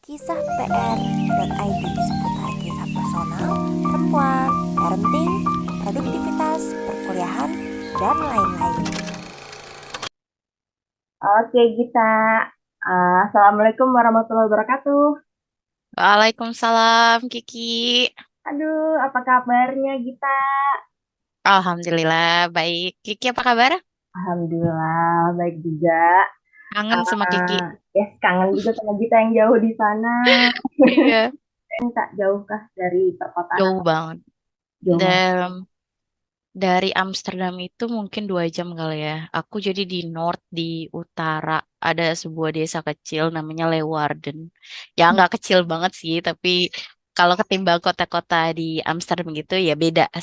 kisahpr.id seputar kisah personal, perempuan, parenting, produktivitas, perkuliahan, dan lain-lain. Oke, Gita. Assalamualaikum warahmatullahi wabarakatuh. Waalaikumsalam, Kiki. Aduh, apa kabarnya, Gita? Alhamdulillah, baik. Kiki apa kabar? Alhamdulillah, baik juga. Kangen sama Kiki. Yes, kangen juga sama Gita yang jauh di sana. Iya, Tak jauhkah dari perkotaan jauh atau banget. jauh banget? Dan dari Amsterdam itu mungkin 2 jam kali ya. Aku jadi di North, di utara. Ada sebuah desa kecil namanya Leeuwarden. Ya nggak kecil banget sih, tapi kalau ketimbang kota-kota di Amsterdam gitu ya beda.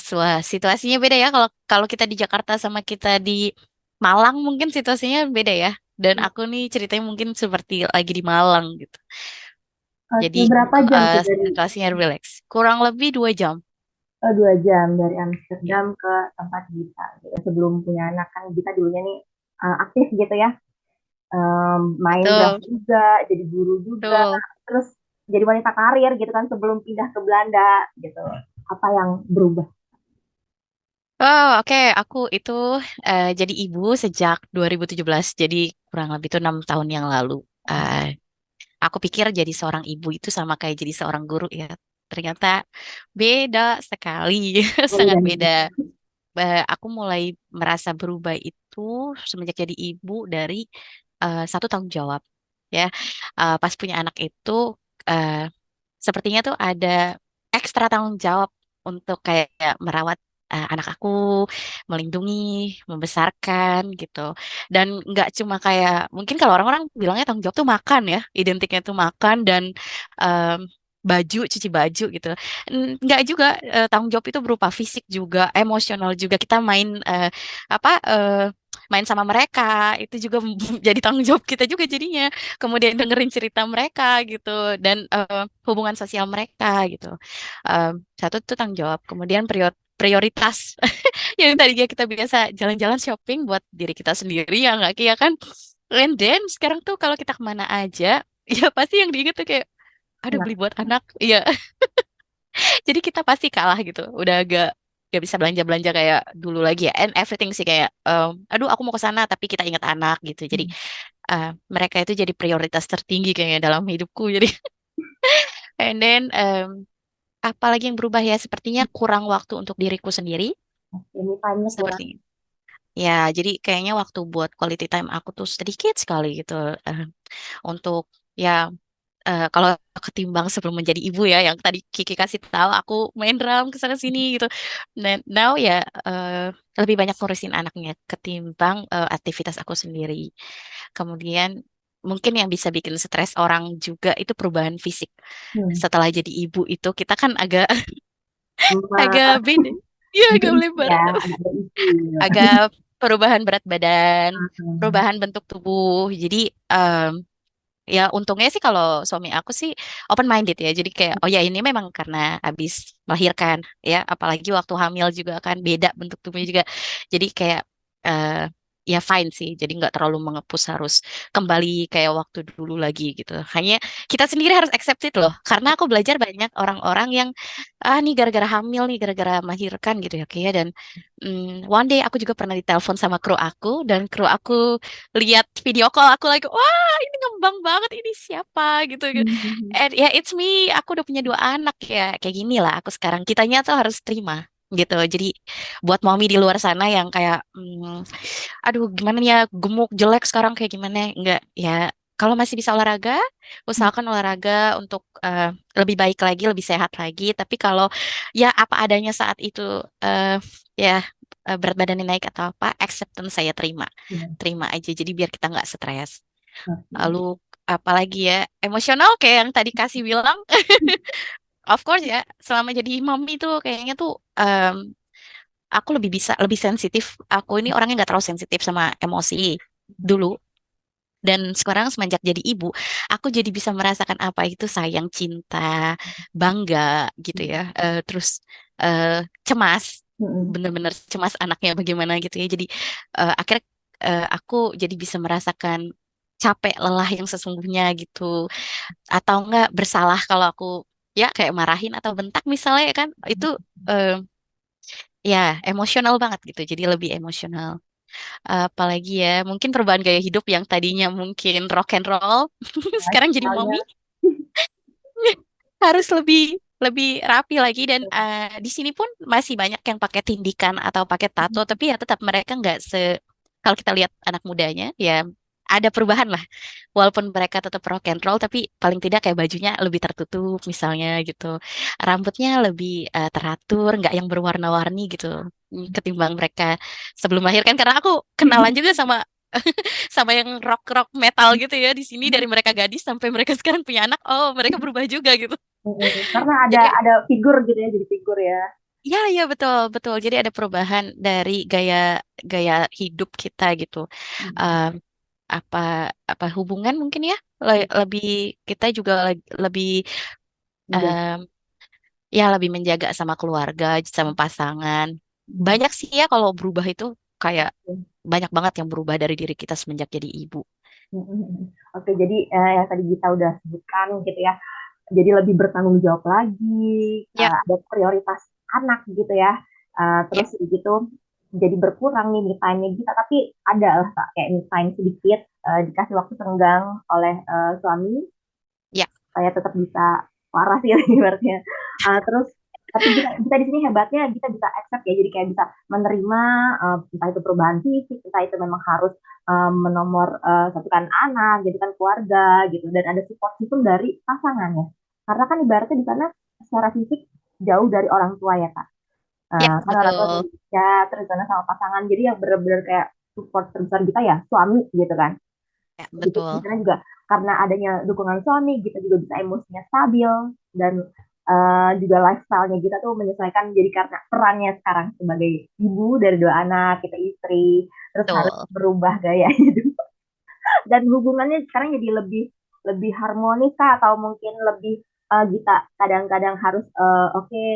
Situasinya beda ya. Kalau kalau kita di Jakarta sama kita di Malang mungkin situasinya beda ya. Dan aku nih ceritanya mungkin seperti lagi di Malang gitu. Jadi Oke, berapa jam tuh dari situasinya relax. Kurang lebih 2 jam. 2 jam dari Ya, Amsterdam ke tempat Gita. Gitu. Sebelum punya anak kan Gita dulunya nih aktif gitu ya. Main drum betul. juga, jadi guru juga, Betul. terus jadi wanita karir gitu kan sebelum pindah ke Belanda gitu. Apa yang berubah? Oh, oke. Aku itu jadi ibu sejak 2017. Jadi kurang lebih itu 6 tahun yang lalu. Eh, aku pikir jadi seorang ibu itu sama kayak jadi seorang guru ya. Ternyata beda sekali, sangat Perbedaan beda. Aku mulai merasa berubah itu semenjak jadi ibu dari satu tanggung jawab. Ya, pas punya anak itu eh, sepertinya tuh ada ekstra tanggung jawab untuk kayak merawat anak aku, melindungi, membesarkan gitu. Dan nggak cuma kayak mungkin kalau orang-orang bilangnya tanggung jawab tuh makan ya, identiknya tuh makan dan em, baju, cuci baju gitu. Nggak juga, tanggung jawab itu berupa fisik juga, emosional juga. Kita main apa? Main sama mereka itu juga jadi tanggung jawab kita juga jadinya, kemudian dengerin cerita mereka gitu dan hubungan sosial mereka gitu. Eh, Satu itu tanggung jawab, kemudian prioritas yang tadinya kita biasa jalan-jalan shopping buat diri kita sendiri ya nggak ya kan. And then sekarang tuh kalau kita kemana aja ya pasti yang diinget tuh kayak aduh anak. beli buat anak, iya. Jadi kita pasti kalah gitu. Udah gak bisa belanja-belanja kayak dulu lagi ya. And everything sih kayak, aduh aku mau ke sana tapi kita ingat anak gitu. Jadi mereka itu jadi prioritas tertinggi kayaknya dalam hidupku. Jadi and then apalagi yang berubah ya sepertinya kurang waktu untuk diriku sendiri. Ini time-nya kurang. Seperti ya, jadi kayaknya waktu buat quality time aku tuh sedikit sekali gitu. eh, untuk ya kalau ketimbang sebelum menjadi ibu ya yang tadi Kiki kasih tahu aku main drum ke sana sini gitu. Now ya eh, lebih banyak ngurusin anaknya ketimbang aktivitas aku sendiri. Kemudian mungkin yang bisa bikin stres orang juga itu perubahan fisik. Hmm. Setelah jadi ibu itu kita kan agak agak Sama beda. Iya, agak berisi melebar. ya, agak berisi. Agak perubahan berat badan, Hmm. perubahan bentuk tubuh. Jadi em, ya untungnya sih kalau suami aku sih open minded ya. Jadi kayak oh ya ini memang karena habis melahirkan ya, apalagi waktu hamil juga kan beda bentuk tubuhnya juga. Jadi kayak eh, ya fine sih. Jadi nggak terlalu mengepus harus kembali kayak waktu dulu lagi gitu. Hanya kita sendiri harus accept it loh. Karena aku belajar banyak orang-orang yang nih gara-gara hamil nih gara-gara melahirkan gitu ya kayak dan one day aku juga pernah ditelepon sama kru aku dan kru aku lihat video call aku lagi, wah ini ngembang banget ini siapa gitu. Hmm. And ya it's me, aku udah punya 2 anak ya kayak gini lah aku sekarang. Kitanya tuh harus terima gitu. Jadi buat mommy di luar sana yang kayak, aduh gimana nih ya gemuk jelek sekarang kayak gimana? Enggak ya. Kalau masih bisa olahraga, usahakan olahraga untuk lebih baik lagi, lebih sehat lagi. Tapi kalau ya apa adanya saat itu, eh, ya berat badannya naik atau apa, acceptance saya terima, Ya, terima aja. Jadi biar kita nggak stres. oke. Lalu apalagi ya emosional kayak yang tadi kasih bilang, of course ya. Selama jadi mommy tuh kayaknya tuh aku lebih bisa lebih sensitif. Aku ini orangnya nggak terlalu sensitif sama emosi dulu. Dan sekarang semenjak jadi ibu, aku jadi bisa merasakan apa itu sayang, cinta, bangga gitu ya. Terus eh, cemas, Hmm. bener-bener cemas anaknya bagaimana gitu ya. Jadi akhirnya aku jadi bisa merasakan. capek lelah yang sesungguhnya gitu, atau enggak bersalah kalau aku ya kayak marahin atau bentak misalnya ya kan itu eh, ya emosional banget gitu, jadi lebih emosional. Apalagi ya mungkin perubahan gaya hidup yang tadinya mungkin rock and roll Ya, sekarang jadi soalnya mommy harus lebih lebih rapi lagi, dan di sini pun masih banyak yang pakai tindikan atau pakai tato, tapi ya tetap mereka nggak kalau kita lihat anak mudanya ya ada perubahan lah, walaupun mereka tetap rock and roll tapi paling tidak kayak bajunya lebih tertutup misalnya gitu, rambutnya lebih teratur, nggak yang berwarna-warni gitu. Ketimbang mereka sebelum lahir kan, karena aku kenalan juga sama sama yang rock rock metal gitu ya di sini, dari mereka gadis sampai mereka sekarang punya anak, oh mereka berubah juga gitu. karena ada Jadi figur gitu ya, jadi figur ya. ya ya betul betul. Jadi ada perubahan dari gaya gaya hidup kita gitu. Um, apa apa hubungan mungkin ya, lebih kita juga lebih Menjaga. um, ya lebih menjaga sama keluarga, sama pasangan. Banyak sih ya kalau berubah itu, kayak banyak banget yang berubah dari diri kita semenjak jadi ibu. Oke, jadi yang tadi kita udah sebutkan gitu ya, jadi lebih bertanggung jawab lagi, Ya, ada prioritas anak gitu ya. ya, Terus gitu jadi berkurang nih me time-nya kita, tapi ada lah Kak, kayak me time sedikit, dikasih waktu senggang oleh suami ya, supaya tetap bisa waras ya ibaratnya. Terus tapi kita di sini hebatnya kita bisa accept ya, jadi kayak bisa menerima entah itu perubahan fisik, entah itu memang harus menomor satukan anak, jadi kan keluarga gitu, dan ada support system dari pasangannya. Karena kan ibaratnya di sana secara fisik jauh dari orang tua ya Kak. ya, Kan orang tua di betul. Indonesia, terus di sana sama pasangan, jadi yang benar-benar kayak support terbesar kita ya suami gitu kan. Ya, Gitu. Di betul. sana juga karena adanya dukungan suami, kita juga bisa emosinya stabil, dan juga lifestyle-nya kita tuh menyesuaikan, jadi karena perannya sekarang sebagai ibu dari dua anak, kita istri, terus harus Betul. berubah gaya hidup. Dan hubungannya sekarang jadi lebih lebih harmonis Kak, atau mungkin lebih kita kadang-kadang harus oke,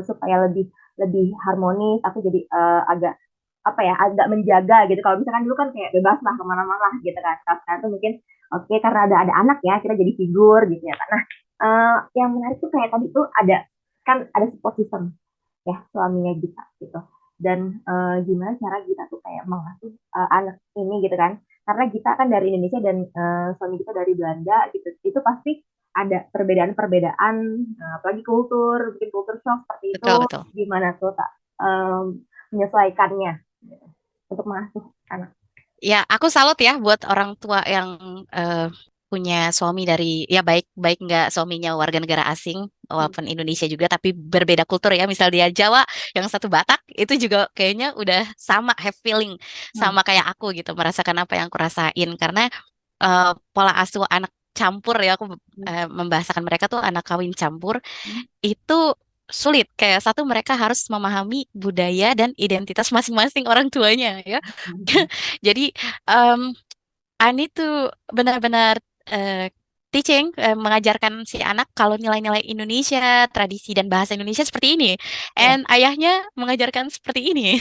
supaya lebih lebih harmonis, aku jadi agak apa ya, agak menjaga gitu. Kalau misalkan dulu kan kayak bebas lah kemana-mana gitu kan. Kalau sekarang tuh mungkin oke, karena ada anak ya, kita jadi figur gitu ya. Karena yang menarik tuh kayak tadi tuh kan ada support system ya suaminya kita gitu. Dan gimana cara kita tuh kayak mengasuh anak ini gitu kan. Karena kita kan dari Indonesia dan suami kita dari Belanda gitu. Itu pasti ada perbedaan-perbedaan, apalagi bikin kultur shock seperti itu. Betul, betul. Gimana tuh tak menyesuaikannya gitu, untuk mengasuh anak. Ya, aku salut ya buat orang tua yang eh, punya suami dari, ya baik baik nggak suaminya warga negara asing walaupun Indonesia juga, tapi berbeda kultur ya. Misal dia Jawa, yang satu Batak, itu juga kayaknya udah sama have feeling Hmm. sama kayak aku gitu, merasakan apa yang aku rasain, karena eh, pola asuh anak campur ya, aku membahasakan mereka tuh anak kawin campur itu sulit. Kayak satu, mereka harus memahami budaya dan identitas masing-masing orang tuanya ya. Jadi um, Ani tuh benar-benar eh, teaching, mengajarkan si anak kalau nilai-nilai Indonesia, tradisi dan bahasa Indonesia seperti ini. Ya. And ayahnya mengajarkan seperti ini.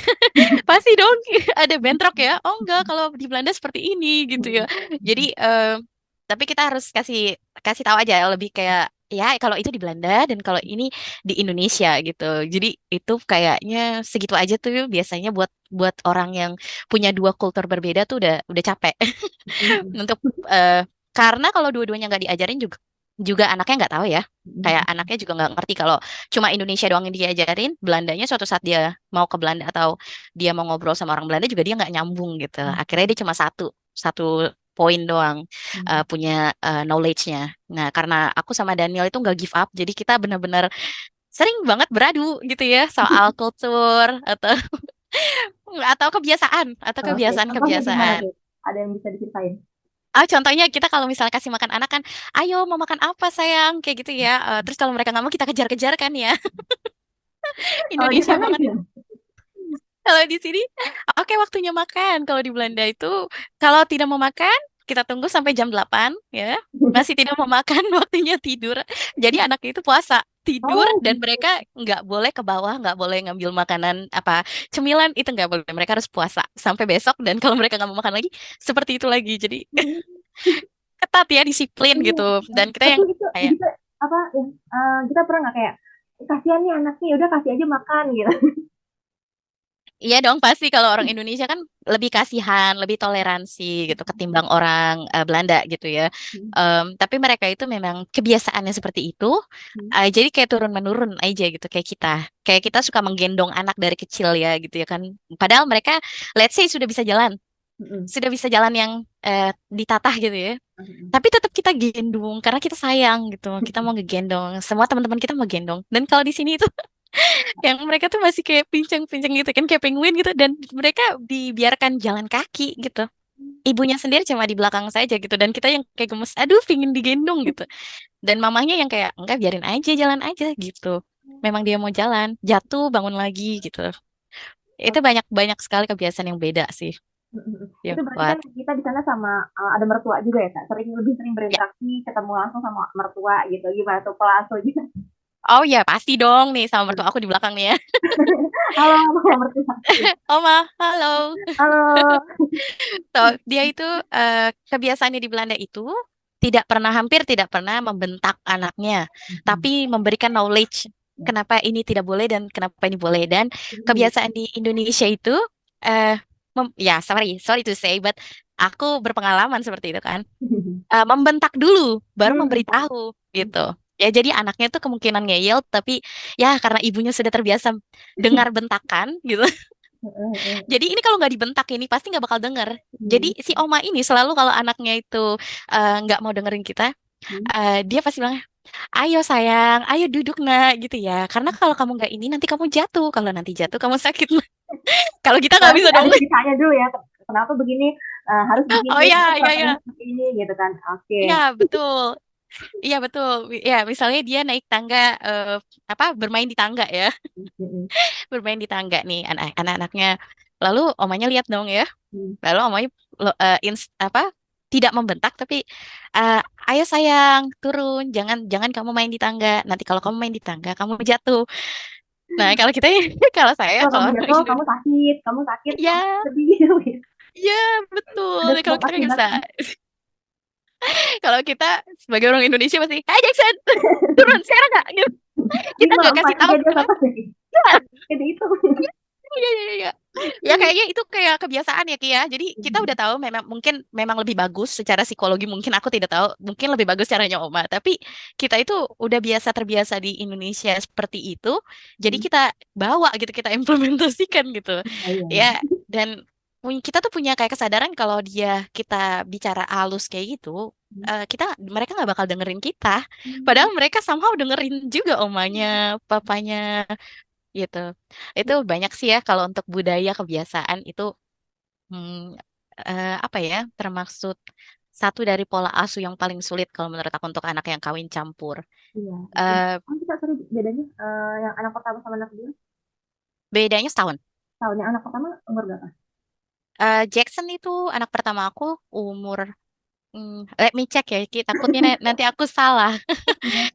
Pasti dong ada bentrok ya. Oh enggak, kalau di Belanda seperti ini gitu ya. Jadi tapi kita harus kasih kasih tahu aja, lebih kayak ya kalau itu di Belanda dan kalau ini di Indonesia gitu. Jadi itu kayaknya segitu aja tuh biasanya buat buat orang yang punya dua kultur berbeda tuh udah capek. Untuk eh, karena kalau dua-duanya nggak diajarin juga juga anaknya nggak tahu ya. Kayak anaknya juga nggak ngerti kalau cuma Indonesia doang yang diajarin, Belandanya suatu saat dia mau ke Belanda atau dia mau ngobrol sama orang Belanda juga dia nggak nyambung gitu. Akhirnya dia cuma satu satu poin doang punya knowledge-nya. Nah, karena aku sama Daniel itu nggak give up, jadi kita benar-benar sering banget beradu gitu ya soal kultur atau kebiasaan atau Oke, contohnya gimana kebiasaan-kebiasaan. tuh? Ada yang bisa diceritain? Contohnya kita kalau misalnya kasih makan anak kan, ayo mau makan apa sayang, kayak gitu ya. Terus kalau mereka nggak mau kita kejar-kejar kan ya. Kalau di Indonesia sana banget. gimana? Kalau di sini, oke waktunya makan. Kalau di Belanda itu, kalau tidak mau makan, kita tunggu sampai jam 8 ya. Masih tidak mau makan, waktunya tidur. Jadi anaknya itu puasa. tidur, Oh, dan gitu. mereka nggak boleh ke bawah, nggak boleh ngambil makanan apa cemilan, itu nggak boleh. Mereka harus puasa sampai besok, dan kalau mereka nggak mau makan lagi, seperti itu lagi. Jadi Hmm, ketat ya, disiplin iya. gitu. Dan kita Tapi yang itu kayak, juga apa yang kita pernah nggak kayak kasihan nih anaknya, udah kasih aja makan gitu. iya dong, pasti kalau orang Indonesia kan lebih kasihan, lebih toleransi gitu ketimbang orang Belanda gitu ya. Hmm, Tapi mereka itu memang kebiasaannya seperti itu. hmm, Jadi kayak turun menurun aja gitu kayak kita. Kayak kita suka menggendong anak dari kecil ya gitu ya kan. Padahal mereka, let's say, hmm, sudah bisa jalan yang ditatah gitu ya. hmm, Tapi tetap kita gendong karena kita sayang gitu. Kita mau ngegendong. Semua teman-teman kita mau gendong. Dan kalau di sini itu yang mereka tuh masih kayak pincang-pincang gitu kan, kayak penguin gitu, dan mereka dibiarkan jalan kaki gitu. Ibunya sendiri cuma di belakang saja gitu, dan kita yang kayak gemes, aduh pingin digendong gitu. Dan mamanya yang kayak enggak, biarin aja, jalan aja gitu. Memang dia mau jalan, jatuh bangun lagi gitu. Itu hmm. banyak banyak sekali kebiasaan yang beda sih, Mm-mm. yang Itu berarti kuat. kan kita di sana sama ada mertua juga ya Kak? Lebih sering Ya. berinteraksi, ketemu langsung sama mertua gitu. Gimana tuh pelasu gitu. Oh ya pasti dong nih, sama mertua aku di belakang nih ya. Halo, Mama mertua. Oma, halo. Halo. So, dia itu kebiasaannya di Belanda itu hampir tidak pernah membentak anaknya, tapi memberikan knowledge kenapa ini tidak boleh dan kenapa ini boleh. Dan kebiasaan di Indonesia itu, ya sorry, sorry to say, but aku berpengalaman seperti itu kan. Membentak dulu, baru memberitahu gitu. Ya jadi anaknya tuh kemungkinan ngeyel, tapi ya karena ibunya sudah terbiasa dengar bentakan gitu. Jadi ini kalau nggak dibentak ini pasti nggak bakal denger. Jadi si oma ini selalu kalau anaknya itu nggak mau dengerin kita, dia pasti bilang, ayo sayang, ayo duduk nak gitu ya. Karena kalau kamu nggak ini nanti kamu jatuh. Kalau nanti jatuh kamu sakit. Kalau kita nggak Berarti bisa dong. ada ceritanya dulu ya. Kenapa begini? Harus Oh begini, ya, terus ya, makanya ya, seperti ini gitu kan. Oke. ya betul. Iya betul. Ya misalnya dia naik tangga, eh, apa bermain di tangga ya, bermain di tangga nih anak-anaknya. Lalu omanya lihat dong ya. Lalu omanya apa tidak membentak, tapi eh, ayo sayang turun, jangan jangan kamu main di tangga. Nanti kalau kamu main di tangga kamu jatuh. Nah kalau kita kalau saya, Kalau kalau kamu orang jatuh, Indonesia, kamu sakit, kamu ya sedih gitu. ya betul. Ada Kalau sebab kita kan nggak akibat. bisa. Kalau kita sebagai orang Indonesia pasti, hey Jackson, turun sekarang nggak? Gitu. Kita Lima, nggak empat, kasih tahu tiga, dua, kenapa. satu. Jadi itu. Iya, iya, iya. Ya kayaknya itu kayak kebiasaan ya Ki ya. Jadi kita udah tahu memang mungkin memang lebih bagus secara psikologi, mungkin aku tidak tahu, mungkin lebih bagus caranya Oma. Tapi kita itu udah terbiasa di Indonesia seperti itu. Jadi kita bawa gitu, kita implementasikan gitu. Iya. Ya, dan kita tuh punya kayak kesadaran kalau kita bicara halus kayak gitu, mereka nggak bakal dengerin kita. Padahal mereka somehow dengerin juga omanya, papanya gitu. Itu banyak sih ya kalau untuk budaya kebiasaan itu, hmm, apa ya, termaksud satu dari pola asuh yang paling sulit kalau menurut aku untuk anak yang kawin campur. Iya. Eh, Oh, kita sorry bedanya yang anak pertama sama anak kedua. Bedanya setahun. Tahun yang anak pertama umur berapa? Jackson itu anak pertama aku umur, let me check ya, Ki. Takutnya nanti aku salah.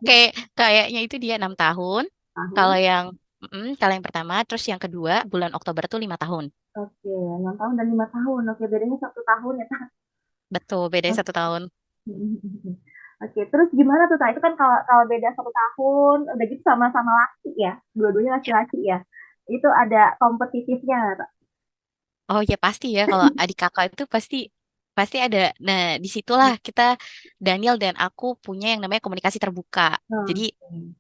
Iya, Kayaknya itu dia 6 tahun. Kalau tahun. yang kalau yang pertama, terus yang kedua bulan Oktober tuh 5 tahun. Oke, 6 tahun dan 5 tahun. Oke, bedanya 1 tahun ya, Kak. Betul, beda 1 tahun. Oke, terus gimana tuh, Kak? Itu kan kalau kalau beda 1 tahun, udah gitu sama-sama laki ya, dua-duanya laki-laki ya. Itu ada kompetitifnya, nggak, Kak? Oh ya pasti ya, kalau adik kakak itu pasti pasti ada. Nah, disitulah kita, Daniel dan aku, punya yang namanya komunikasi terbuka. Jadi Oke.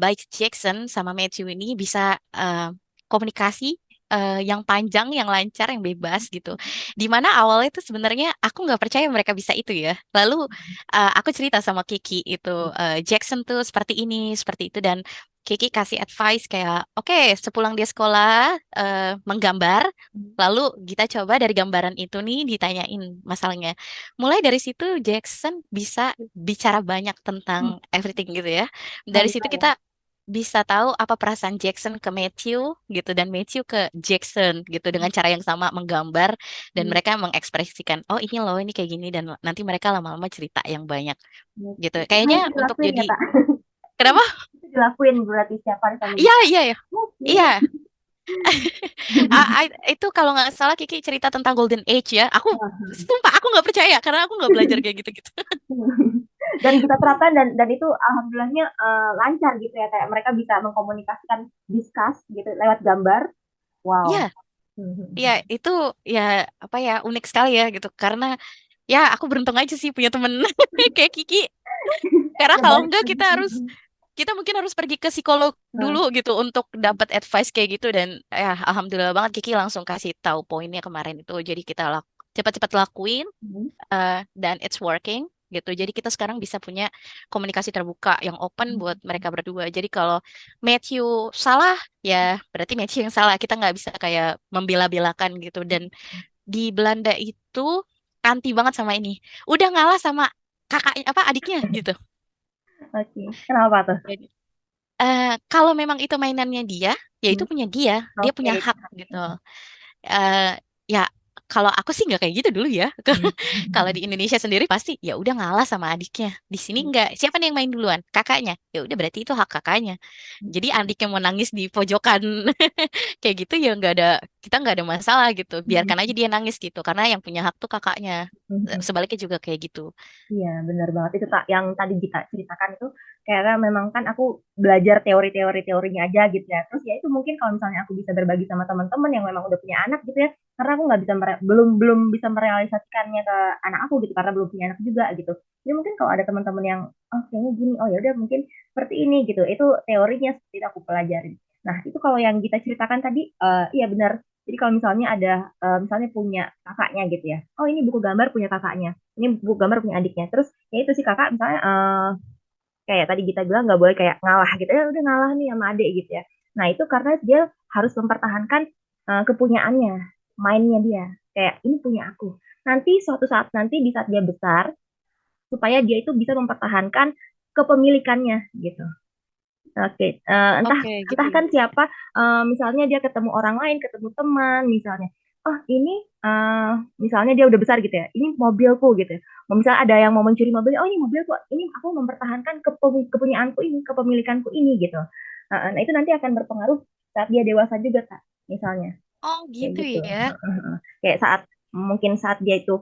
baik Jackson sama Matthew ini bisa komunikasi yang panjang, yang lancar, yang bebas gitu. Dimana awalnya itu sebenarnya aku nggak percaya mereka bisa itu ya. Lalu aku cerita sama Kiki itu, Jackson tuh seperti ini, seperti itu, dan Kiki kasih advice kayak, oke, sepulang dia sekolah menggambar. Lalu kita coba dari gambaran itu nih ditanyain masalahnya. Mulai dari situ Jackson bisa bicara banyak tentang everything gitu ya. Dari Baik, situ Kak, ya. kita bisa tahu apa perasaan Jackson ke Matthew gitu, dan Matthew ke Jackson gitu, dengan cara yang sama menggambar, dan Hmm. mereka mengekspresikan, oh ini loh, ini kayak gini, dan nanti mereka lama-lama cerita yang banyak gitu. Nah, Kayaknya itu untuk dilakuin jadi, ya, Kak? kenapa? dilakuin berarti setiap hari sambil Iya, bisa. iya, iya. Oke. Iya. Itu kalau nggak salah Kiki cerita tentang Golden Age ya. Aku sumpah aku nggak percaya karena aku nggak belajar kayak gitu-gitu. Dan kita terapkan dan itu alhamdulillahnya lancar gitu ya, kayak mereka bisa mengkomunikasikan discuss gitu lewat gambar. Iya, Wow. iya itu ya apa ya unik sekali ya gitu. Karena ya aku beruntung aja sih punya temen kayak Kiki. Karena Ya kalau baik. enggak kita mungkin harus pergi ke psikolog dulu gitu untuk dapat advice kayak gitu dan ya alhamdulillah banget Kiki langsung kasih tahu poinnya kemarin itu. Jadi kita cepat-cepat lakuin dan it's working gitu. Jadi kita sekarang bisa punya komunikasi terbuka yang open buat mereka berdua. Jadi kalau Matthew salah, ya berarti Matthew yang salah. Kita nggak bisa kayak membela-belakan gitu. Dan di Belanda itu anti banget sama ini. Udah ngalah sama kakaknya apa adiknya gitu. Oke. Kenapa tuh? Jadi, kalau memang itu mainannya dia, ya itu punya dia. Dia punya Oke. hak gitu. eh Ya kalau aku sih nggak kayak gitu dulu ya. Kalau di Indonesia sendiri pasti ya udah ngalah sama adiknya. Di sini nggak. Siapa nih yang main duluan? Kakaknya. Ya udah berarti itu hak kakaknya. Jadi adiknya mau nangis di pojokan kayak gitu ya nggak ada kita nggak ada masalah gitu. Biarkan aja dia nangis gitu karena yang punya hak tuh kakaknya. Sebaliknya juga kayak gitu. Iya, benar banget. Itu tak yang tadi kita ceritakan itu karena memang kan aku belajar teorinya aja gitu ya. Terus ya itu mungkin kalau misalnya aku bisa berbagi sama teman-teman yang memang udah punya anak gitu ya, karena aku nggak bisa belum belum bisa merealisasikannya ke anak aku gitu karena belum punya anak juga gitu. Jadi mungkin kalau ada teman-teman yang oh kayaknya gini, oh ya udah mungkin seperti ini gitu. Itu teorinya seperti itu aku pelajarin. Nah, itu kalau yang kita ceritakan tadi iya benar. Jadi kalau misalnya ada misalnya punya kakaknya gitu ya. Oh, ini buku gambar punya kakaknya, ini buku gambar punya adiknya. Terus ya itu si kakak misalnya kayak tadi kita bilang nggak boleh kayak ngalah gitu ya, udah ngalah nih sama adik gitu ya. Nah itu karena dia harus mempertahankan kepunyaannya, mainnya dia, kayak ini punya aku. Nanti suatu saat nanti di saat dia besar supaya dia itu bisa mempertahankan kepemilikannya gitu. Oke, entah Oke, gitu entah ya. kan siapa, misalnya dia ketemu orang lain, ketemu teman, misalnya, oh ini, misalnya dia udah besar gitu ya, ini mobilku gitu ya. Misalnya ada yang mau mencuri mobil, oh ini mobilku, ini aku mempertahankan kepunyaanku ini, kepemilikanku ini gitu. Nah itu nanti akan berpengaruh saat dia dewasa juga, Kak, misalnya Oh, kayak gitu gitu. ya. Kayak mungkin saat dia itu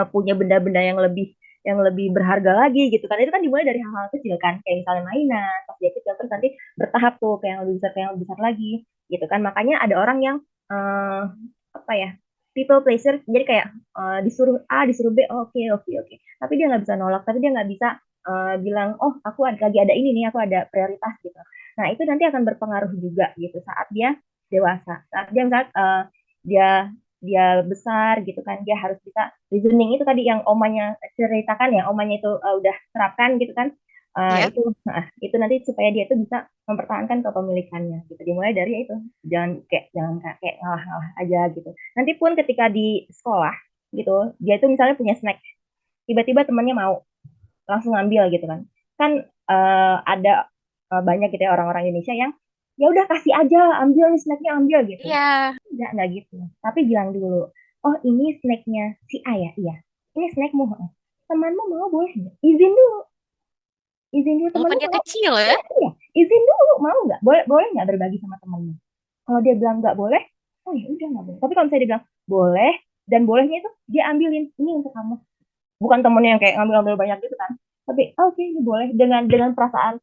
punya benda-benda yang lebih berharga lagi gitu kan, itu kan dimulai dari hal-hal kecil kan, kayak misalnya mainan pas dia kecil terus nanti bertahap tuh ke yang lebih besar lagi gitu kan. Makanya ada orang yang eh, apa ya, people pleaser, jadi kayak disuruh A disuruh B, oke oke oke, tapi dia nggak bisa nolak, tapi dia nggak bisa bilang oh aku lagi ada ini nih, aku ada prioritas gitu. Nah itu nanti akan berpengaruh juga gitu saat dia dewasa, saat dia dia besar gitu kan, dia harus bisa reasoning itu tadi yang omanya ceritakan ya, omanya itu udah terapkan gitu kan. Ya. Itu nanti supaya dia itu bisa mempertahankan kepemilikannya gitu, dimulai dari itu, jangan kayak ngalah-ngalah aja gitu. Nanti pun ketika di sekolah gitu, dia itu misalnya punya snack, tiba-tiba temannya mau langsung ngambil gitu kan. Kan ada banyak gitu ya orang-orang Indonesia yang ya udah kasih aja, ambil nih snacknya, ambil gitu. Iya. Enggak gitu. Tapi bilang dulu, oh ini snacknya si A ya? Iya. Ini snackmu. Heeh. Temanmu mau boleh nggak? Izin dulu temanmu Walaupun dia mau. kecil ya. Iya, iya. Izin dulu, mau nggak? Boleh, boleh nggak berbagi sama temanmu? Kalau dia bilang nggak boleh, oh ya udah nggak boleh. Tapi kalau misalnya dia bilang boleh, dan bolehnya itu dia ambilin, ini untuk kamu. Bukan temennya yang kayak ngambil-ngambil banyak gitu kan. Tapi oke, ini boleh dengan perasaan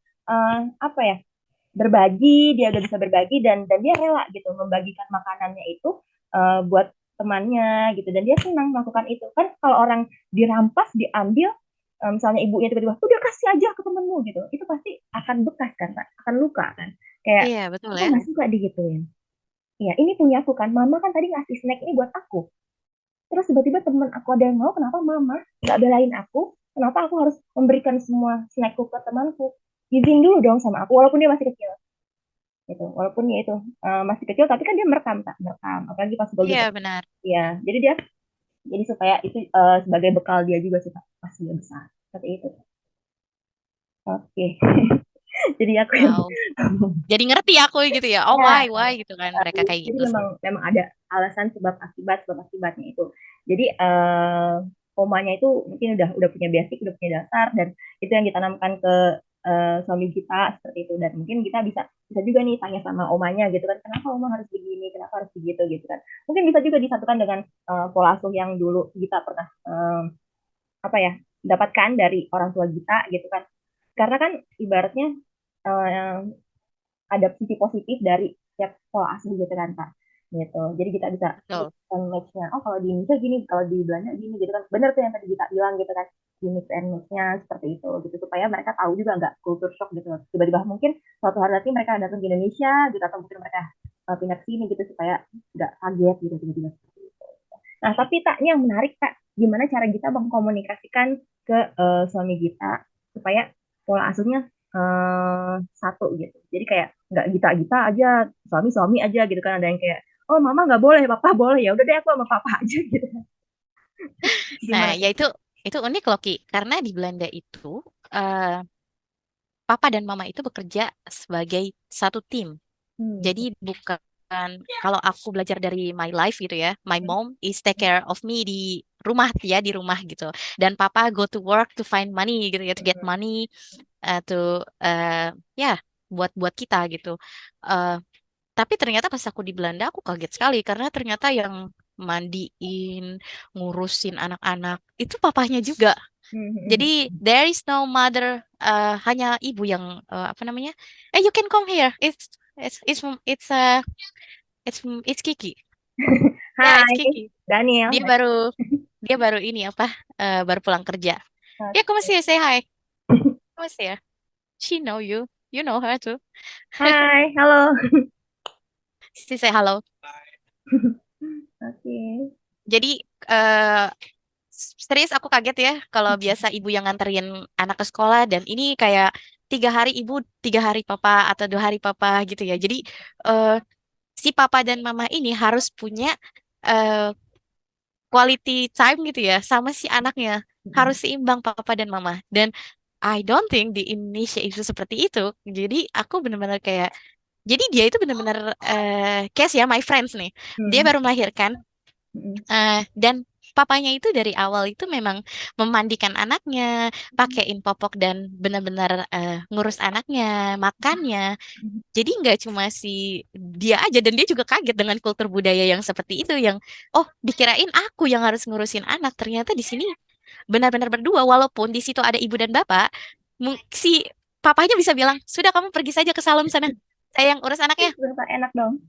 apa ya? Berbagi, dia udah bisa berbagi dan dia rela gitu membagikan makanannya itu buat temannya gitu, dan dia senang melakukan itu kan. Kalau orang dirampas diambil, misalnya ibunya tiba-tiba udah kasih aja ke temenmu gitu, itu pasti akan bekas kan, Pak, akan luka kan, kayak Iya, betul aku ya. nggak suka digituin. Ya ini punya aku kan, mama kan tadi ngasih snack ini buat aku, terus tiba-tiba temen aku ada yang mau, kenapa mama nggak belain aku, kenapa aku harus memberikan semua snackku ke temanku? Izin dulu dong sama aku, walaupun dia masih kecil gitu, walaupun ya itu masih kecil, tapi kan dia merekam, tak merekam apalagi pas Golden Iya, Age benar. ya. Jadi supaya itu sebagai bekal dia juga sih Pak, pas dia besar seperti itu. Oke. Jadi aku yang Wow. Jadi ngerti aku gitu ya. Oh, ya, why gitu kan mereka kayak jadi gitu. memang memang ada alasan sebab akibatnya itu. Jadi omanya itu mungkin udah punya basic, udah punya dasar, dan itu yang ditanamkan ke suami kita seperti itu. Dan mungkin kita bisa bisa juga nih tanya sama omanya gitu kan, kenapa oma harus begini, kenapa harus begitu gitu kan. Mungkin bisa juga disatukan dengan pola asuh yang dulu kita pernah apa ya dapatkan dari orang tua kita gitu kan. Karena kan ibaratnya eh, ada sisi positif dari tiap pola asuh gitu kan kak, gitu. Jadi kita bisa Betul. match-nya, oh kalau di Indonesia gini, kalau di Belanda gini gitu kan. Bener tuh yang tadi kita bilang gitu kan, di mix and match-nya seperti itu gitu, supaya mereka tahu juga nggak culture shock gitu. Tiba-tiba mungkin suatu hari nanti mereka datang ke Indonesia gitu, atau mungkin mereka pindah ke sini gitu, supaya nggak kaget gitu tiba-tiba seperti itu. Nah tapi tak, ini yang menarik tak, gimana cara kita mengkomunikasikan ke suami kita supaya pola asuhnya satu gitu. Jadi kayak nggak kita aja, suami aja gitu kan. Ada yang kayak, oh mama nggak boleh, papa boleh, ya udah deh aku sama papa aja gitu. Nah, Gimana ya tuh? itu unik loh Ki, karena di Belanda itu eh, papa dan mama itu bekerja sebagai satu tim. Hmm. Jadi bukan kalau aku belajar dari my life gitu ya, my mom is take care of me di rumah ya, di rumah gitu. Dan papa go to work to find money gitu ya, to get money to ya buat buat kita gitu. Eh, tapi ternyata pas aku di Belanda aku kaget sekali karena ternyata yang mandiin, ngurusin anak-anak itu papahnya juga. Jadi there is no mother, hanya ibu yang apa namanya? You can come here. It's it's it's Kiki. Ya, it's Hai, Kiki. Daniel. Dia baru dia baru ini apa? Baru pulang kerja. Ya, kamu sih say hi. Kamu sih ya. She know you. You know her too. Hai, halo. She say hello. Oke. Jadi eh serius aku kaget ya kalau biasa ibu yang nganterin anak ke sekolah dan ini kayak 3 hari ibu, 3 hari papa atau 2 hari papa gitu ya. Jadi eh, si papa dan mama ini harus punya eh, quality time gitu ya sama si anaknya. Harus seimbang papa dan mama. Dan I don't think di Indonesia itu seperti itu. Jadi aku benar-benar kayak, jadi dia itu benar-benar case ya, my friends nih. Dia baru melahirkan. Dan papanya itu dari awal itu memang memandikan anaknya, pakein popok dan benar-benar ngurus anaknya, makannya. Jadi nggak cuma si dia aja dan dia juga kaget dengan kultur budaya yang seperti itu yang oh dikirain aku yang harus ngurusin anak, ternyata di sini benar-benar berdua walaupun di situ ada ibu dan bapak, si papanya bisa bilang, "Sudah kamu pergi saja ke salon sana. Saya yang urus anaknya." Berapa enak dong.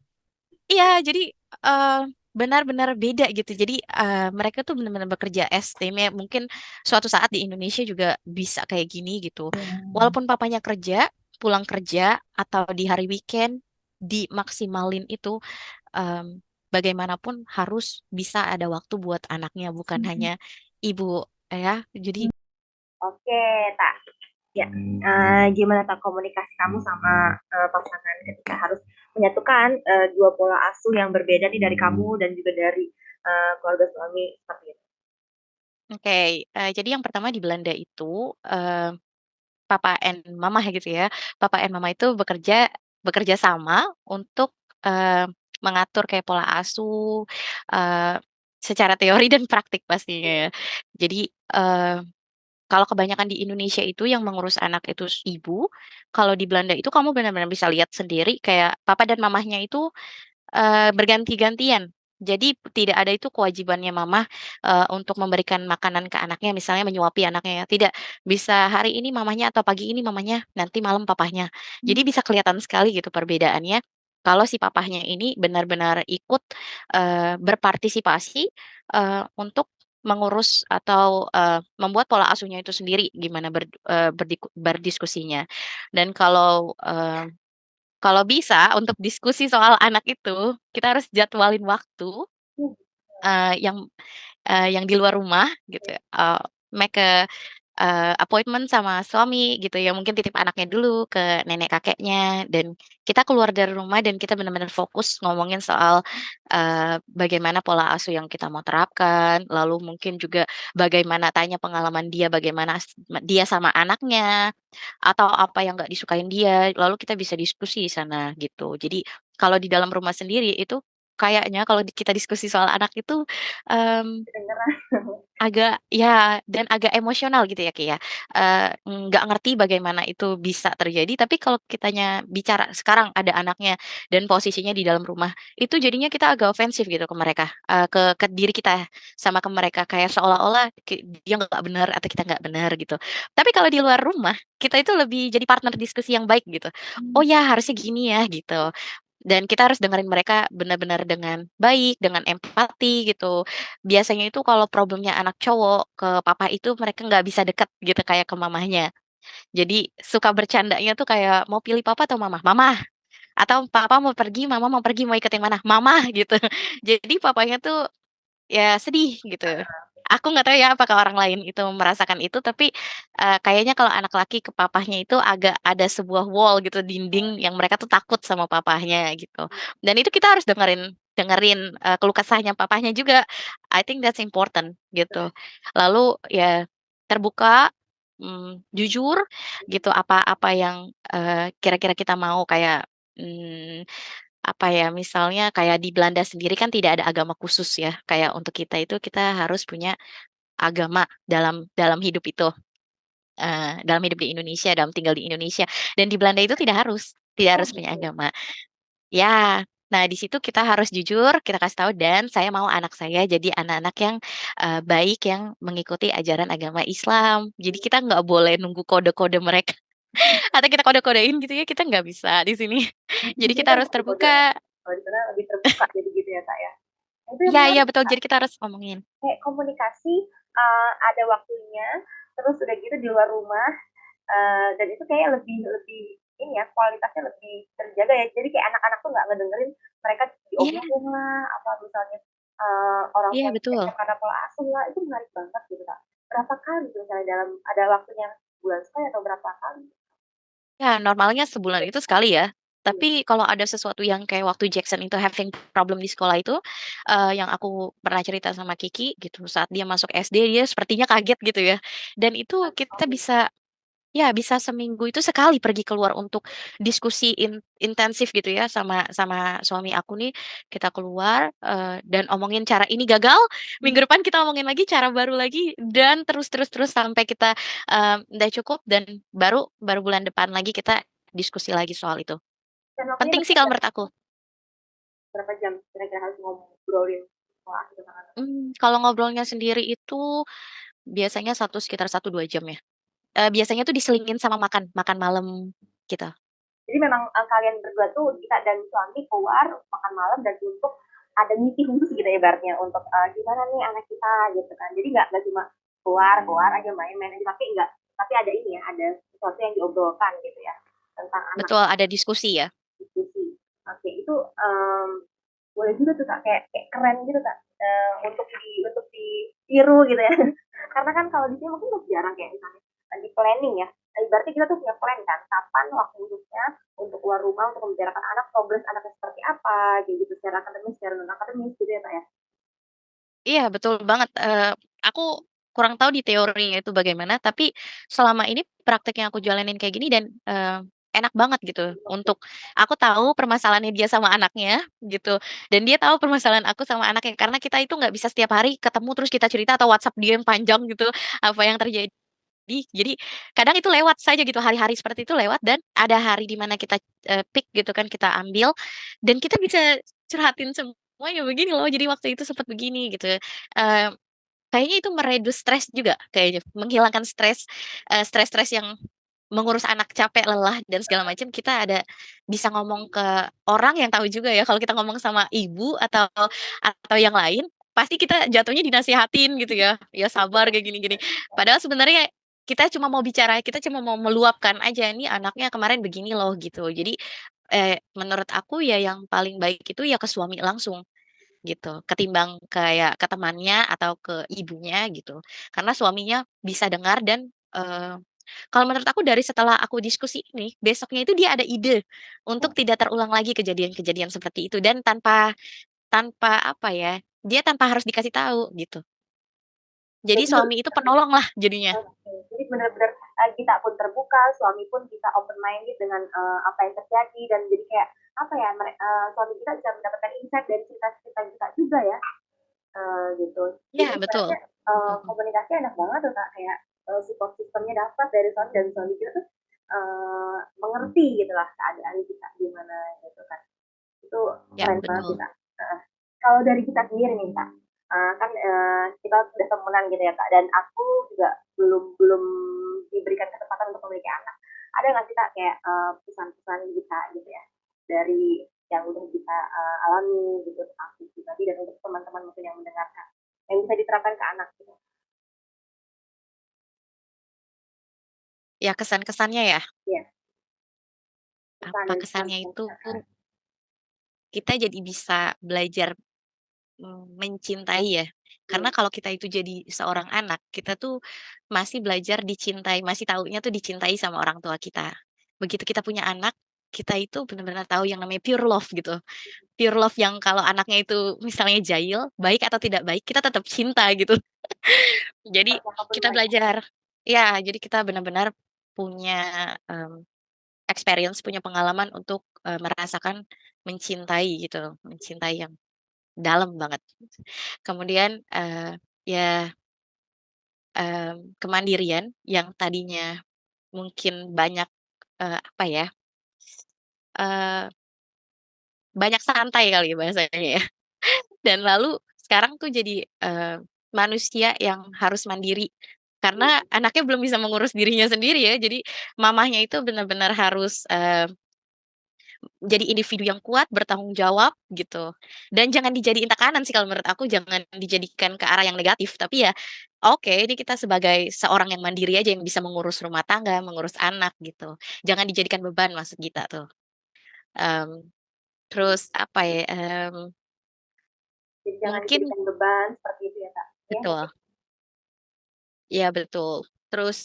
Iya, jadi eh, benar-benar beda gitu. Jadi mereka tuh benar-benar bekerja as tim ya. Mungkin suatu saat di Indonesia juga bisa kayak gini gitu. Walaupun papanya kerja, pulang kerja atau di hari weekend dimaksimalin itu em, bagaimanapun harus bisa ada waktu buat anaknya, bukan hanya ibu ya. Jadi Oke, tak. Ya, gimana tak komunikasi kamu sama pasangan ketika harus menyatukan dua pola asuh yang berbeda nih dari kamu dan juga dari keluarga suami seperti itu. oke, jadi yang pertama di Belanda itu eh, papa and mama gitu ya. Papa and mama itu bekerja bekerja sama untuk mengatur kayak pola asuh eh, secara teori dan praktik pastinya ya. Jadi eh, kalau kebanyakan di Indonesia itu yang mengurus anak itu ibu, kalau di Belanda itu kamu benar-benar bisa lihat sendiri kayak papa dan mamahnya itu berganti-gantian. Jadi tidak ada itu kewajibannya mama, untuk memberikan makanan ke anaknya, misalnya menyuapi anaknya ya, tidak. Bisa hari ini mamahnya atau pagi ini mamahnya, nanti malam papahnya. Jadi bisa kelihatan sekali gitu perbedaannya, kalau si papahnya ini benar-benar ikut, berpartisipasi, untuk mengurus atau, membuat pola asuhnya itu sendiri, gimana berdiskusinya. Dan kalau bisa untuk diskusi soal anak itu, kita harus jadwalin waktu, eee, yang yang di luar rumah gitu ya, make appointment sama suami gitu ya, mungkin titip anaknya dulu ke nenek kakeknya dan kita keluar dari rumah dan kita benar-benar fokus ngomongin soal, bagaimana pola asuh yang kita mau terapkan, lalu mungkin juga bagaimana tanya pengalaman dia, bagaimana dia sama anaknya, atau apa yang nggak disukain dia, lalu kita bisa diskusi di sana gitu. Jadi kalau di dalam rumah sendiri itu kayaknya kalau kita diskusi soal anak itu em, Kedengeran. agak ya dan agak emosional gitu ya Ki ya. Nggak ngerti bagaimana itu bisa terjadi, tapi kalau kitanya bicara sekarang ada anaknya dan posisinya di dalam rumah, itu jadinya kita agak ofensif gitu ke mereka, ke diri kita sama ke mereka kayak seolah-olah dia nggak benar atau kita nggak benar gitu. Tapi kalau di luar rumah, kita itu lebih jadi partner diskusi yang baik gitu. "Oh ya harusnya gini ya," gitu. Dan kita harus dengerin mereka benar-benar dengan baik, dengan empati gitu. Biasanya itu kalau problemnya anak cowok ke papa itu mereka nggak bisa deket gitu kayak ke mamahnya. Jadi suka bercandanya tuh kayak, "Mau pilih papa atau mama?" "Mama." Atau papa mau pergi, mama mau pergi, "Mau ikut yang mana?" "Mama." Gitu. Jadi papanya tuh ya sedih gitu. Aku nggak tahu ya apakah orang lain itu merasakan itu, tapi, kayaknya kalau anak laki ke papahnya itu agak ada sebuah wall gitu, dinding yang mereka tuh takut sama papahnya gitu. Dan itu kita harus dengerin dengerin, keluh kesahnya papahnya juga. I think that's important gitu. Lalu ya terbuka, jujur gitu, apa-apa yang, kira-kira kita mau kayak, mmm apa ya, misalnya kayak di Belanda sendiri kan tidak ada agama khusus ya, kayak untuk kita itu kita harus punya agama dalam hidup itu, dalam hidup di Indonesia, dalam tinggal di Indonesia, dan di Belanda itu tidak Oh harus punya gitu. agama. Ya, nah di situ kita harus jujur, kita kasih tahu dan saya mau anak saya jadi anak-anak yang, baik yang mengikuti ajaran agama Islam. Jadi kita nggak boleh nunggu kode-kode mereka atau kita kode-kodein gitu ya, kita nggak bisa di sini. Di Jadi sini kita kan harus bukan kode, terbuka. kalau di sana lebih terbuka jadi gitu ya, Kak, ya. Itu yang Iya iya menarik betul, jadi kita harus ngomongin. kayak komunikasi, ada waktunya, terus udah gitu di luar rumah, dan itu kayak lebih lebih ini ya, kualitasnya lebih terjaga ya. Jadi kayak anak-anak tuh nggak ngedengerin mereka Iya diomongin lah, atau misalnya, orang iya tuanya betul. kecap karena pola asuh lah, itu menarik banget gitu, Kak. Berapa kali tuh misalnya dalam ada waktunya bulan sekali atau berapa kali? Ya normalnya sebulan itu sekali ya, Iya. tapi kalau ada sesuatu yang kayak waktu Jackson itu having problem di sekolah itu, yang aku pernah cerita sama Kiki gitu, saat dia masuk SD dia sepertinya kaget gitu ya, dan itu kita Oh, bisa ya bisa seminggu itu sekali pergi keluar untuk diskusi intensif gitu ya sama sama suami aku nih, kita keluar, dan omongin cara ini gagal, minggu depan kita omongin lagi cara baru lagi dan terus terus terus sampai kita, udah cukup dan baru baru bulan depan lagi kita diskusi lagi soal itu. dan waktunya Penting sih kalau menurut aku. berapa jam kira-kira harus ngobrolin sekolah gitu sama anak? Kalau ngobrolnya sendiri itu biasanya sekitar 1, 2 jam ya, biasanya tuh diselingin sama makan makan malam gitu. Jadi memang kalian berdua tuh kita dan suami keluar makan malam dan untuk ada meeting khusus gitu ya ibaratnya untuk gimana nih anak kita gitu kan. Jadi nggak cuma keluar keluar aja main-main aja tapi enggak tapi ada ini ya ada sesuatu yang diobrolkan gitu ya tentang anak Betul, ada diskusi ya. diskusi. Oke itu boleh juga tuh kak kayak keren gitu kak untuk ditiru gitu ya. Karena kan kalau di sini mungkin masih jarang kayak misalnya di planning ya. Nah, ibaratnya kita tuh punya plan kan, kapan waktu khususnya untuk keluar rumah untuk membicarakan anak, progres anaknya seperti apa, kayak gitu, secara akademis, secara non akademis gitu ya, Kak ya. Iya, betul banget, aku kurang tahu di teorinya itu bagaimana, tapi selama ini praktek yang aku jalanin kayak gini dan, enak banget gitu untuk aku tahu permasalahannya dia sama anaknya gitu, dan dia tahu permasalahan aku sama anaknya karena kita itu nggak bisa setiap hari ketemu terus kita cerita atau WhatsApp dia yang panjang gitu, apa yang terjadi. Jadi kadang itu lewat saja gitu, hari-hari seperti itu lewat dan ada hari di mana kita, pick gitu kan, kita ambil dan kita bisa curhatin semuanya, "Begini loh, jadi waktu itu sempat begini," gitu. Kayaknya itu stres juga kayaknya, menghilangkan stres-stres yang mengurus anak capek, lelah, dan segala macam, kita ada bisa ngomong ke orang yang tahu juga ya, kalau kita ngomong sama ibu atau yang lain, pasti kita jatuhnya dinasihatin gitu ya, "Ya sabar kayak gini gini." Padahal sebenarnya kita cuma mau bicara, kita cuma mau meluapkan aja, "Nih anaknya kemarin begini loh," gitu. Jadi, menurut aku ya yang paling baik itu ya ke suami langsung. Gitu, ketimbang kayak ke temannya atau ke ibunya gitu. Karena suaminya bisa dengar dan, kalau menurut aku dari setelah aku diskusi ini, besoknya itu dia ada ide untuk tidak terulang lagi kejadian-kejadian seperti itu dan tanpa tanpa apa ya, dia tanpa harus dikasih tahu gitu. Jadi Jadi suami itu penolong lah jadinya. oke, jadi benar-benar kita pun terbuka, suami pun bisa open minded dengan apa yang terjadi dan jadi kayak apa ya, suami kita bisa mendapatkan insight dari cerita-cerita kita juga ya, gitu. Jadi Ya, betul. ibaratnya, Mm-mm. komunikasi enak banget tuh, Kak, kayak, support system-nya dapat dari suami dan suami kita tuh, mengerti gitulah keadaan kita gimana gitu kan. Itu Ya, keren banget sih, betul. Kak. Heeh. Kalau dari kita sendiri nih, Kak, kan, kita sudah temenan gitu ya, Kak, dan aku juga belum belum diberikan kesempatan untuk memiliki anak. Ada nggak sih, Kak, kayak, pesan-pesan kita gitu ya, dari yang udah kita, alami gitu, untuk aku pribadi dan untuk teman-teman mungkin yang mendengarkan, yang bisa diterapkan ke anak gitu? Ya, kesan-kesannya ya. Iya, pesan Apa dan kesannya pesan-pesan itu heeh. kita jadi bisa belajar mencintai ya. Karena Iya, kalau kita itu jadi seorang anak, kita tuh masih belajar dicintai, masih taunya tuh dicintai sama orang tua kita. Begitu kita punya anak, kita itu benar-benar tahu yang namanya pure love gitu. Pure love yang kalau anaknya itu misalnya jahil, baik atau tidak baik, kita tetap cinta gitu. Jadi seperti apapun kita mereka. belajar ya, jadi kita benar-benar punya, experience, punya pengalaman untuk, merasakan mencintai gitu, mencintai yang dalam banget. Kemudian, ya, kemandirian yang tadinya mungkin banyak, apa ya, eee, banyak santai kali ya bahasanya ya. Dan lalu sekarang tuh jadi, manusia yang harus mandiri, karena anaknya belum bisa mengurus dirinya sendiri ya. Jadi mamahnya itu benar-benar harus, jadi individu yang kuat, bertanggung jawab gitu. Dan jangan dijadiin tekanan sih kalau menurut aku, jangan dijadikan ke arah yang negatif, tapi ya oke, ini kita sebagai seorang yang mandiri aja yang bisa mengurus rumah tangga, mengurus anak gitu. Jangan dijadikan beban maksud kita tuh. Mmm, terus apa ya, Jadi jangan mungkin dijadikan beban seperti itu ya, Kak, ya betul, mungkin iya betul. Terus,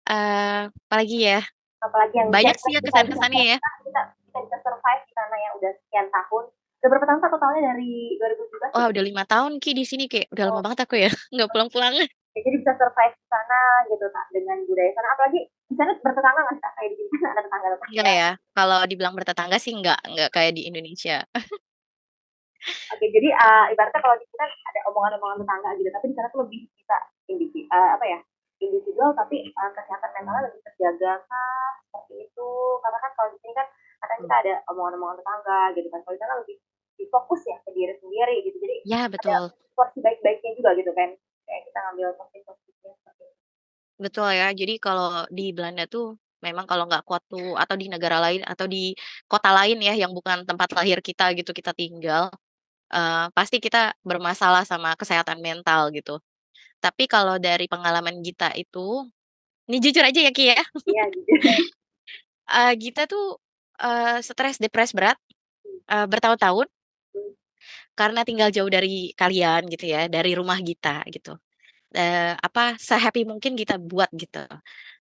apalagi ya, apalagi yang banyak sih kira-kira ya bisa bisa kesan-kesannya ya. kita bisa survive di sana yang udah sekian tahun. Udah berapa tahun Kak totalnya dari 2017 Wah gitu? udah 5 tahun Ki di sini, Ki, udah lama Oh, banget aku ya, nggak pulang-pulang. ya jadi bisa survive di sana gitu Kak dengan budaya sana. Apalagi di sana bertetangga nggak sih Kak? Kayak di sini kan ada Enggak tetangga-tetangga. ya, kalau dibilang bertetangga sih enggak kayak di Indonesia. Oke, jadi ibaratnya kalau di sini kan ada omongan-omongan tetangga gitu, tapi di sana tuh lebih bisa apa ya? Individual tapi kesehatan mentalnya lebih terjaga kah? Seperti itu. Karena kan kalau di sini kan kadang kita ada omongan-omongan tetangga gitu kan. Kalau di sana lebih difokus ya ke diri sendiri gitu. Jadi Ya ada betul, porsi baik-baiknya juga gitu kan. Kayak kita ngambil positif-positifnya seperti itu. betul ya. Jadi kalau di Belanda tuh memang kalau nggak kuat tuh atau di negara lain atau di kota lain ya yang bukan tempat lahir kita gitu kita tinggal, pasti kita bermasalah sama kesehatan mental gitu. Tapi kalau dari pengalaman Gita itu, ini jujur aja ya Ki ya, Iya gitu. Gita tuh, stres, depres berat, bertahun-tahun karena tinggal jauh dari kalian gitu ya, dari rumah Gita gitu. Apa, se-happy mungkin kita buat gitu.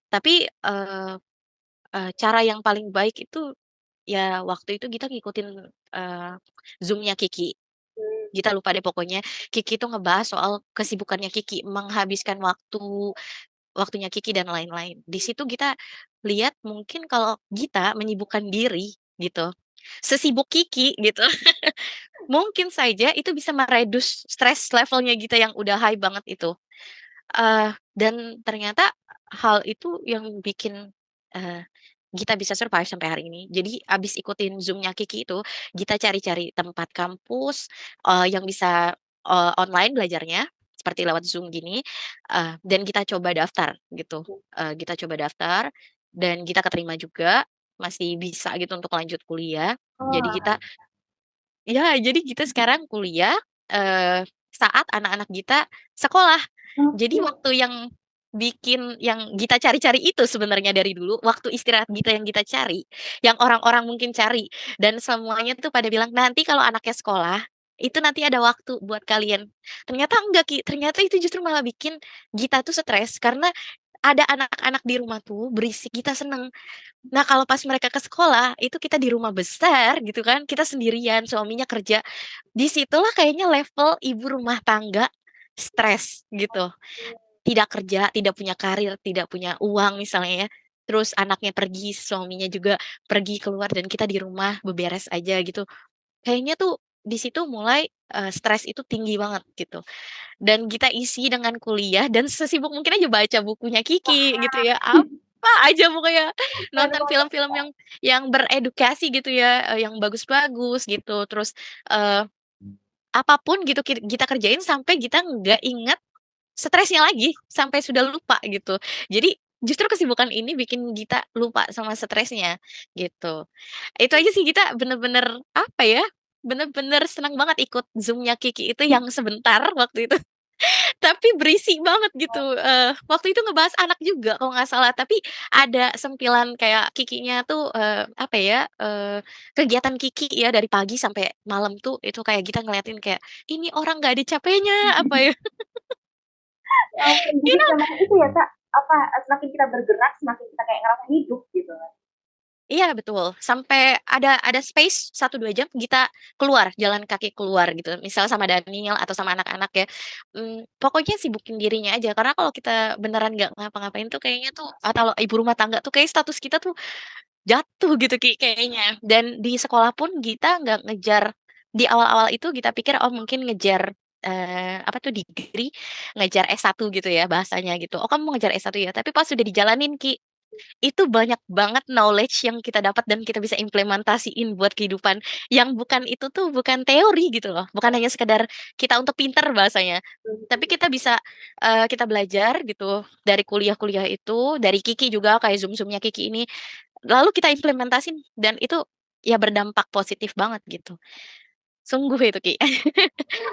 Tapi, cara yang paling baik itu, ya waktu itu kita ngikutin, eee, Zoom-nya Kiki. Gita lupa deh pokoknya, Kiki tuh ngebahas soal kesibukannya Kiki, menghabiskan waktunya Kiki dan lain-lain. Di situ kita lihat mungkin kalau Gita menyibukkan diri gitu, sesibuk Kiki gitu, mungkin saja itu bisa stres levelnya Gita yang udah high banget itu. Dan ternyata hal itu yang bikin, eee, Gita bisa survive sampai hari ini. Jadi abis ikutin Zoom-nya Kiki itu, Gita cari-cari tempat kampus, yang bisa, online belajarnya, seperti lewat Zoom gini, dan kita coba daftar gitu. Kita coba daftar dan kita keterima juga, masih bisa gitu untuk lanjut kuliah. Jadi kita Oh, ya, jadi kita sekarang kuliah, saat anak-anak Gita sekolah. Jadi oke. waktu yang Gita cari-cari itu sebenarnya dari dulu, waktu istirahat Gita yang kita cari, yang orang-orang mungkin cari, dan semuanya tuh pada bilang, "Nanti kalau anaknya sekolah, itu nanti ada waktu buat kalian." Ternyata enggak, Ki, ternyata itu justru malah bikin Gita tuh stres, karena ada anak-anak di rumah tuh berisik, Gita seneng. Nah, kalau pas mereka ke sekolah, itu kita di rumah besar gitu kan, kita sendirian, suaminya kerja. Di situlah kayaknya level ibu rumah tangga stres gitu. Tidak kerja, tidak punya karir, tidak punya uang misalnya ya. terus anaknya pergi, suaminya juga pergi keluar dan kita di rumah beberes aja gitu. Kayaknya tuh di situ mulai, stres itu tinggi banget gitu. Dan kita isi dengan kuliah dan sesibuk mungkin aja baca bukunya Kiki gitu ya, apa aja pokoknya, Keren nonton banget film-film yang beredukasi gitu ya, yang bagus-bagus gitu. Terus, eee, apa gitu kita kerjain sampai kita nggak inget stresnya lagi, sampai sudah lupa gitu. Jadi justru kesibukan ini bikin kita lupa sama stresnya, gitu. Itu aja sih kita bener-bener, apa ya, bener-bener senang banget ikut Zoom-nya Kiki itu yang sebentar waktu itu. Tapi berisi banget gitu, waktu itu ngebahas anak juga kalau nggak salah, tapi ada sentilan kayak Kikinya tuh, apa ya, kegiatan Kiki ya dari pagi sampai malam tuh itu kayak kita ngeliatin kayak, "Ini orang nggak ada capeknya," apa ya, ya ampun, jadi itu memang itu ya Kak, apa, semakin kita bergerak, semakin kita kayak ngerasa hidup gitu kan. iya betul, sampai ada space 1, 2 jam kita keluar, jalan kaki keluar gitu, misal sama Daniel atau sama anak-anak ya, pokoknya sibukin dirinya aja, karena kalau kita beneran nggak ngapa-ngapain tuh kayaknya tuh atau ibu rumah tangga tuh kayak status kita tuh jatuh gitu kayaknya. Dan di sekolah pun kita nggak ngejar di awal-awal itu kita pikir, oh mungkin ngejar, apa tuh degree, ngejar S1 gitu ya bahasanya gitu. "Oh kamu mau ngejar S1 ya?" Tapi pas sudah dijalanin Ki, itu banyak banget knowledge yang kita dapat dan kita bisa implementasiin buat kehidupan, yang bukan itu tuh bukan teori gitu loh, bukan hanya sekedar kita untuk pinter bahasanya. Tapi kita bisa, kita belajar gitu dari kuliah-kuliah itu, dari Kiki juga kayak Zoom-Zoom-nya Kiki ini, lalu kita implementasin dan itu ya berdampak positif banget gitu. Sungguh itu, Ki.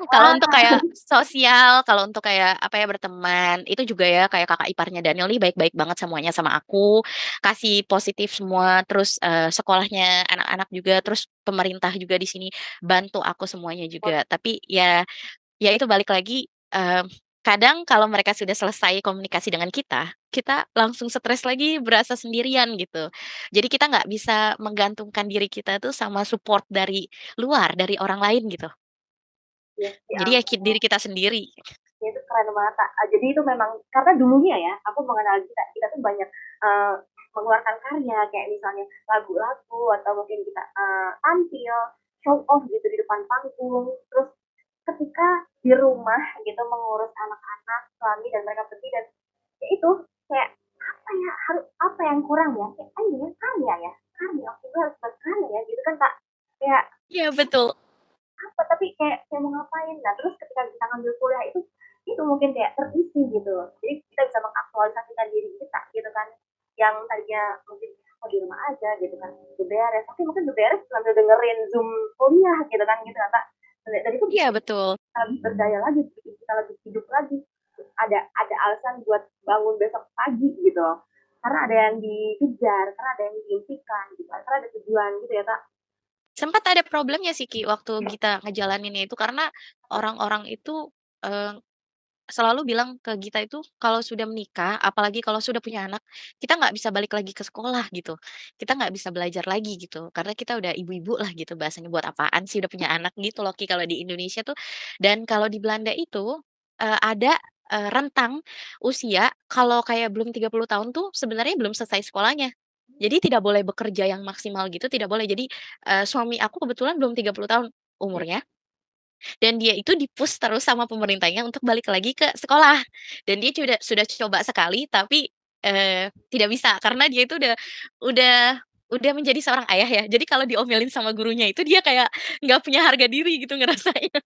Kalau untuk Wah, kayak sosial, kalau untuk kayak, apa ya, berteman, itu juga ya kayak kakak iparnya Daniel nih baik-baik banget semuanya sama aku, kasih positif semua, terus, sekolahnya anak-anak juga, terus pemerintah juga di sini bantu aku semuanya juga. Tapi ya itu balik lagi, kadang kalau mereka sudah selesai komunikasi dengan kita langsung stres lagi, berasa sendirian gitu. Jadi kita nggak bisa menggantungkan diri kita tuh sama support dari luar, dari orang lain gitu. ya ya Jadi ya ampun. diri kita sendiri. Ya itu keren banget, Kak. Jadi itu memang karena dulunya ya, aku mengenal kita, kita tuh banyak eee, mengeluarkan karya kayak misalnya lagu-lagu atau mungkin kita, tampil, show off gitu di depan panggung. Terus ketika di rumah gitu mengurus anak-anak, suami dan mereka pergi dan ya itu kayak apa ya, harus apa yang kurang ya, kayak ayo ya karya ya, karya, oke gue harus berkarya ya gitu kan, Kak. Kayak Iya betul. apa tapi kayak mau ngapain nah terus ketika kita ngambil kuliah itu mungkin kayak terisi gitu loh jadi kita bisa mengaktualisasikan diri kita gitu kan yang tadinya mungkin oh di rumah aja gitu kan beberes tapi mungkin beberes sambil dengerin zoom kuliah gitu kan dan itu Iya betul. lebih berdaya lagi bikin kita lebih hidup lagi ada alasan buat bangun besok pagi gitu loh karena ada yang dikejar karena ada yang diimpikan gitu karena ada tujuan gitu ya kak. Sempat ada problemnya sih Ki, waktu kita ngejalaninnya itu karena orang-orang itu, eee selalu bilang ke kita itu kalau sudah menikah, apalagi kalau sudah punya anak, kita nggak bisa balik lagi ke sekolah gitu. Kita nggak bisa belajar lagi gitu, karena kita udah ibu-ibu lah gitu bahasanya, buat apaan sih udah punya anak gitu loh Ki kalau di Indonesia tuh. Dan kalau di Belanda itu, ada, rentang usia kalau kayak belum 30 tahun tuh sebenarnya belum selesai sekolahnya. Jadi tidak boleh bekerja yang maksimal gitu, tidak boleh. Jadi, suami aku kebetulan belum 30 tahun umurnya, dan dia itu di-push terus sama pemerintahnya untuk balik lagi ke sekolah. Dan dia sudah coba sekali tapi, tidak bisa karena dia itu udah udah menjadi seorang ayah ya. Jadi kalau diomelin sama gurunya itu dia kayak nggak punya harga diri gitu ngerasanya.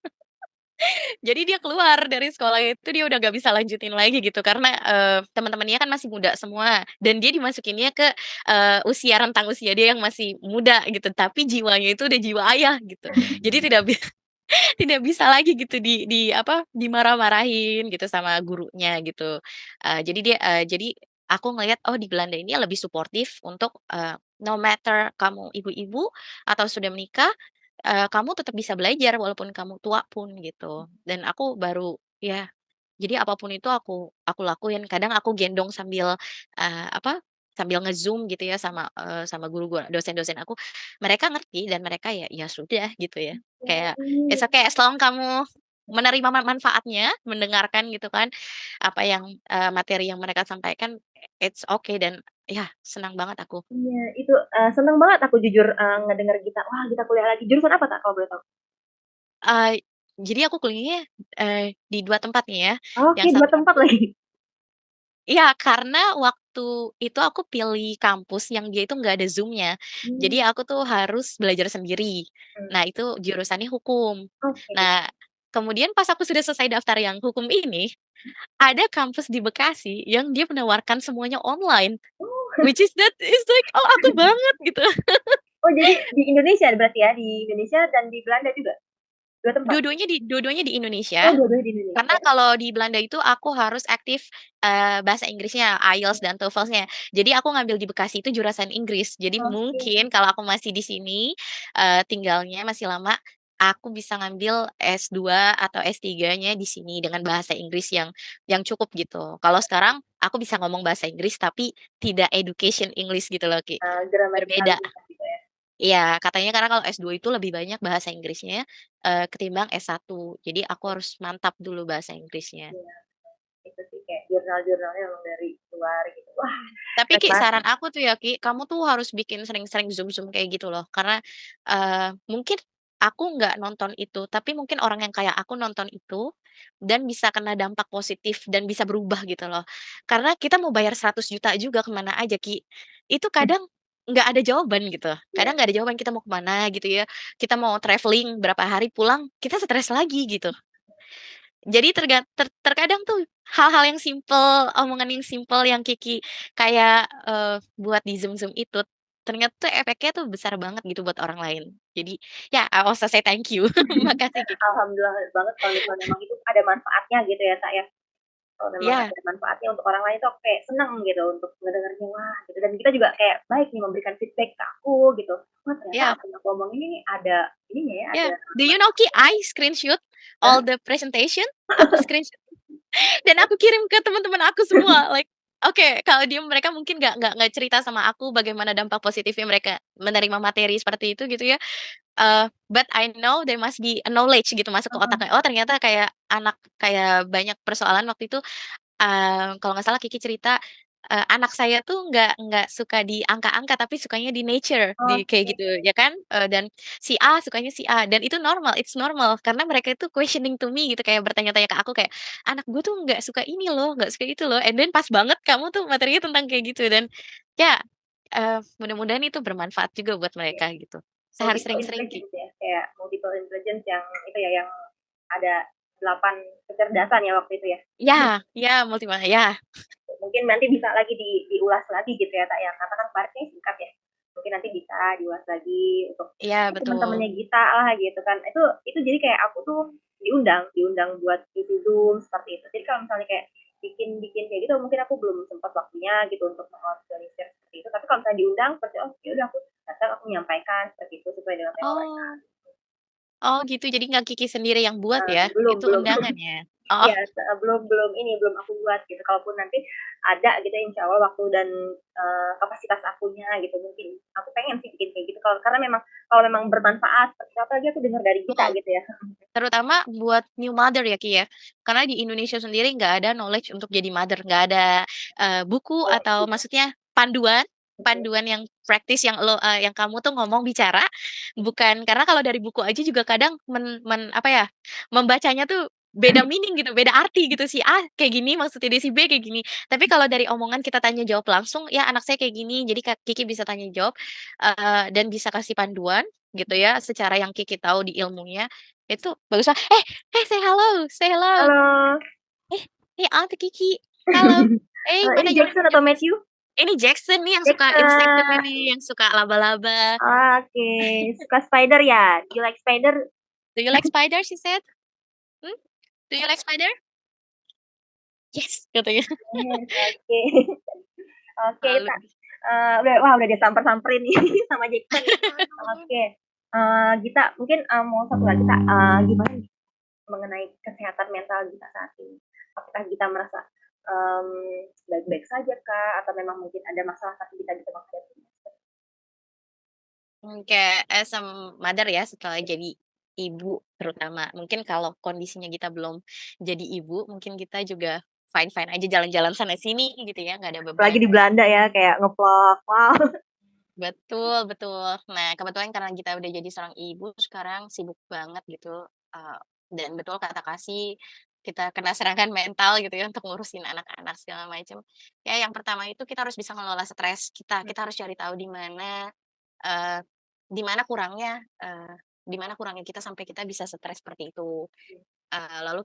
Jadi dia keluar dari sekolah itu dia udah nggak bisa lanjutin lagi gitu karena, teman-temannya kan masih muda semua dan dia dimasukinnya ke, usia rentang usia dia yang masih muda gitu, tapi jiwanya itu udah jiwa ayah gitu. Jadi tidak bisa lagi gitu di apa, dimarah-marahin gitu sama gurunya gitu. Jadi aku ngelihat, oh di Belanda ini lebih suportif untuk, no matter kamu ibu-ibu atau sudah menikah, kamu tetap bisa belajar walaupun kamu tua pun gitu. Dan aku baru ya, jadi apapun itu aku lakuin. Kadang aku gendong sambil, apa, sambil nge-Zoom gitu ya sama guru-guru dosen-dosen aku. Mereka ngerti dan mereka ya sudah gitu ya. Kayak, "It's okay as long kamu menerima manfaatnya, mendengarkan gitu kan, apa yang, materi yang mereka sampaikan, it's okay dan ya senang banget aku. Iya, itu, seneng banget aku jujur, ngedenger Gita. Wah, Gita kuliah lagi. Jurusan apa, Kak, kalau boleh tahu? Eee, jadi aku kuliahnya, di 2 tempat nih ya, Oke, yang 2 satu tempat aku lagi. iya, karena waktu itu aku pilih kampus yang dia itu nggak ada Zoom-nya. Jadi Mmm, aku tuh harus belajar sendiri. mhm, Nah, itu jurusannya hukum. oke. Nah, kemudian pas aku sudah selesai daftar yang hukum ini, ada kampus di Bekasi yang dia menawarkan semuanya online, Oh which is that is like, oh aku banget gitu. oh jadi di Indonesia berarti ya? Di Indonesia dan di Belanda juga? 2 tempat? Dua-duanya di Oh, Indonesia. dua-duanya di Karena Indonesia. kalau di Belanda itu aku harus aktif, bahasa Inggrisnya, IELTS dan TOEFL-nya. Jadi aku ngambil di Bekasi itu jurusan Inggris. Jadi Oke. mungkin kalau aku masih di sini, tinggalnya masih lama, aku bisa ngambil S2 atau S3-nya di sini dengan bahasa Inggris yang cukup gitu. Kalau sekarang aku bisa ngomong bahasa Inggris tapi tidak education English gitu loh, Ki. Berbeda. Gramatikalitas gitu ya? Iya, katanya karena kalau S2 itu lebih banyak bahasa Inggrisnya, ketimbang S1. Jadi aku harus mantap dulu bahasa Inggrisnya. Iya, itu sih kayak jurnal-jurnalnya emang dari luar gitu. Wah, Tapi keren Ki, banget. saran aku tuh ya Ki, kamu tuh harus bikin sering-sering Zoom-Zoom kayak gitu loh. Karena, mungkin aku nggak nonton itu, tapi mungkin orang yang kayak aku nonton itu, dan bisa kena dampak positif dan bisa berubah gitu loh. Karena kita mau bayar 100 juta juga kemana aja Ki, itu kadang nggak ada jawaban gitu. Iya, Kadang nggak ada jawaban kita mau kemana gitu ya, kita mau traveling berapa hari pulang, kita stres lagi gitu. Jadi terkadang tuh hal-hal yang simpel, omongan yang simpel yang Kiki kayak, buat di Zoom-Zoom itu, ternyata tuh efeknya tuh besar banget gitu buat orang lain. Jadi, ya I also say thank you. Makasih Kiki. alhamdulillah banget kalau misalnya memang itu ada manfaatnya gitu ya, Kak, ya. Kalau memang Iya, ada manfaatnya untuk orang lain tuh aku kayak seneng gitu untuk ngedengernya, wah gitu, dan kita juga kayak baik nih memberikan feedback ke aku gitu. Wah ternyata iya, apa yang aku omongin ini ada ininya ya, iya. ada Do you know Ki, manfaatnya. I screenshot Hah? all the presentation, aku screenshot dan aku kirim ke teman-teman aku semua, like, oke, kalau mereka mungkin nggak cerita sama aku bagaimana dampak positifnya mereka menerima materi seperti itu gitu ya. But I know there must be a knowledge gitu masuk ke Heeh. otaknya, oh ternyata kayak kayak banyak persoalan waktu itu, kalau nggak salah Kiki cerita, anak saya tuh nggak suka di angka-angka, tapi sukanya di nature, di kayak Oke, gitu ya kan, dan si A sukanya si A, dan itu normal, it's normal karena mereka itu questioning to me gitu, kayak bertanya-tanya ke aku kayak, "Anak gue tuh nggak suka ini loh, nggak suka itu loh," and then pas banget kamu tuh materinya tentang kayak gitu dan ya, mudah-mudahan itu bermanfaat juga buat oke. mereka gitu. Saya harus Multiple sering-sering Ki. intelligence ya, kayak multiple intelligence yang itu ya, yang ada 8 kecerdasan ya waktu itu ya? Ya, ya, multiple ya, Mungkin nanti bisa lagi diulas lagi gitu ya, Kak, ya, karena kan kemarin singkat ya. Mungkin nanti bisa diulas lagi untuk iya betul. teman-temannya Gita lah gitu kan. Itu jadi kayak aku tuh diundang diundang buat isi Zoom seperti itu. Jadi kalau misalnya kayak bikin-bikin kayak gitu mungkin aku belum sempat waktunya gitu untuk mengorganisir seperti itu. Tapi kalau misalnya diundang seperti, oh ya udah aku datang, aku menyampaikan seperti itu sesuai dengan tema mereka. Oh oh gitu, jadi nggak Kiki sendiri yang buat ya? Belum Itu belum. undangannya? Oh, Iya, belum belum ini, belum aku buat gitu. Kalaupun nanti ada gitu ya, insya Allah waktu dan, kapasitas akunya gitu, mungkin aku pengen sih bikin kayak gitu karena memang kalau memang bermanfaat, seperti apa aja aku dengar dari kita betul. gitu ya. Terutama buat new mother ya, Ki, ya. Karena di Indonesia sendiri nggak ada knowledge untuk jadi mother, nggak ada, buku Oh, atau iya, maksudnya panduan betul. panduan yang praktis yang kamu tuh ngomong bicara, bukan karena kalau dari buku aja juga kadang apa ya, membacanya tuh beda meaning gitu, beda arti gitu, si A kayak gini maksudnya dia si B kayak gini. Tapi kalau dari omongan kita tanya jawab langsung, "Ya anak saya kayak gini," jadi Kiki bisa tanya jawab, dan bisa kasih panduan gitu ya, secara yang Kiki tahu di ilmunya, itu bagus say hello say hello. Halo. Eh Aunty Kiki, halo. Ini Mana your Jackson atau your Matthew? ini Jackson nih yang suka insekted Jackson. ini, yang suka laba-laba. Oke, suka spider ya? You like spider? "Do you like spider?" she said. "Hmm, do you like spider?" "Yes," katanya. Yes, oke. Oke, Selalu Kak, gitu. udah disamper-samperin nih sama Jackson nih. Oke, Gita, mungkin, mau satu lagi, Kak, gimana nih mengenai kesehatan mental Gita saat ini? Apakah Gita merasa, baik-baik saja kah? Atau memang mungkin ada masalah tapi Gita bisa menghadapinya? Kayak as a mother ya setelah jadi ibu terutama. Mungkin kalau kondisinya kita belum jadi ibu, mungkin kita juga fine-fine aja jalan-jalan sana sini gitu ya, nggak ada Apalagi beban. di Belanda ya kayak ngevlog. Wow. Betul betul. Nah, kebetulan karena kita udah jadi seorang ibu sekarang sibuk banget gitu, dan betul kata Kasih, kita kena serangan mental gitu ya untuk ngurusin anak-anak segala macam. Ya yang pertama itu kita harus bisa ngelola stres kita harus cari tahu eee, di mana kurangnya, di mana kurangnya kita sampai kita bisa stres seperti itu. Lalu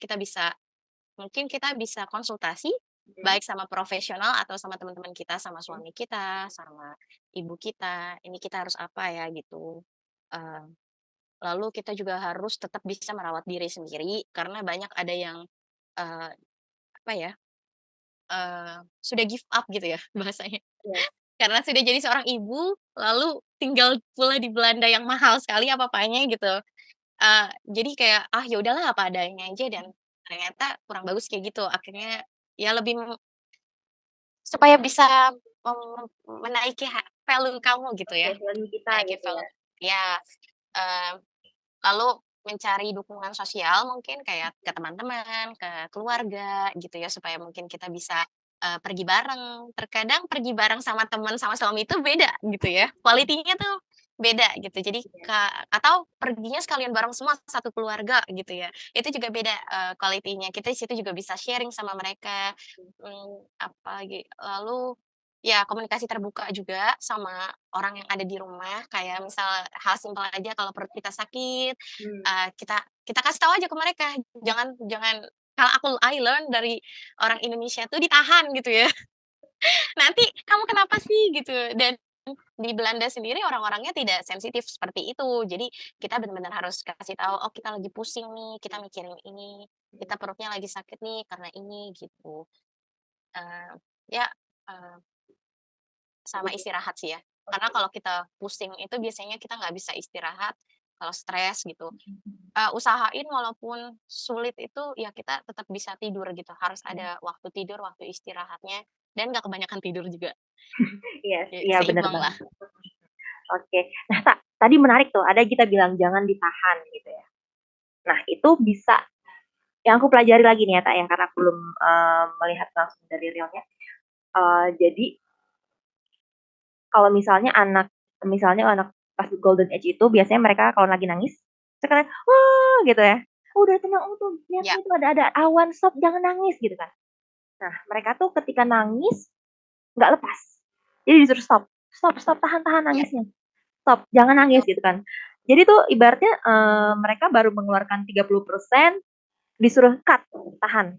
mungkin kita bisa konsultasi, Mhm. baik sama profesional atau sama teman-teman kita, sama suami kita, sama ibu kita, ini kita harus apa ya gitu. Eee, Lalu kita juga harus tetap bisa merawat diri sendiri karena banyak ada yang, eee, apa ya, sudah give up gitu ya bahasanya. Iya. Karena sudah jadi seorang ibu, lalu tinggal pula di Belanda yang mahal sekali apa-apanya gitu. Jadi kayak, ah, ya udahlah apa adanya aja dan ternyata kurang bagus kayak gitu. Akhirnya ya lebih supaya bisa menaiki value kamu gitu Oke, ya, value kita menaiki gitu ya. value ya, eee, lalu mencari dukungan sosial mungkin kayak ke teman-teman, ke keluarga gitu ya, supaya mungkin kita bisa, pergi bareng. Terkadang pergi bareng sama teman, sama suami itu beda gitu ya, quality-nya tuh beda gitu. Jadi atau perginya sekalian bareng semua satu keluarga gitu ya, itu juga beda, quality-nya. Kita di situ juga bisa sharing sama mereka, lalu ya komunikasi terbuka juga sama orang yang ada di rumah, kayak misal hal simpel aja kalau perut kita sakit, Hmm. kita kita kasih tahu aja ke mereka, jangan jangan kalau I learn dari orang Indonesia tuh ditahan gitu ya, "Nanti kamu kenapa sih?" Gitu, dan di Belanda sendiri orang-orangnya tidak sensitif seperti itu. Jadi kita benar-benar harus kasih tahu, "Oh kita lagi pusing nih, kita mikirin ini, kita perutnya lagi sakit nih karena ini," gitu. Eee, ya, eee Sama Gitu. istirahat sih ya. Karena Oke. kalau kita pusing itu biasanya kita nggak bisa istirahat, kalau stres gitu. Mhm. Usahain walaupun sulit itu ya kita tetap bisa tidur gitu, harus ada waktu tidur, waktu istirahatnya, dan nggak kebanyakan tidur juga. Iya, Ya iya bener seimbang lah. banget. Oke. Nah, tadi menarik tuh, ada kita bilang jangan ditahan gitu ya. Nah, itu bisa yang aku pelajari lagi nih ya, Tak, yang karena aku belum melihat langsung dari realnya. Jadi kalau misalnya anak pas golden age itu biasanya mereka kalau lagi nangis, terus "Wah!" gitu ya. "Udah tenang, tuh lihat Ya, tuh itu ada awan, stop, jangan nangis," gitu kan. Nah, mereka tuh ketika nangis nggak lepas. Jadi disuruh stop, "Stop stop, tahan tahan ya, nangisnya. Stop, jangan nangis," betul gitu kan. Jadi tuh ibaratnya, mereka baru mengeluarkan 30% disuruh cut, tahan.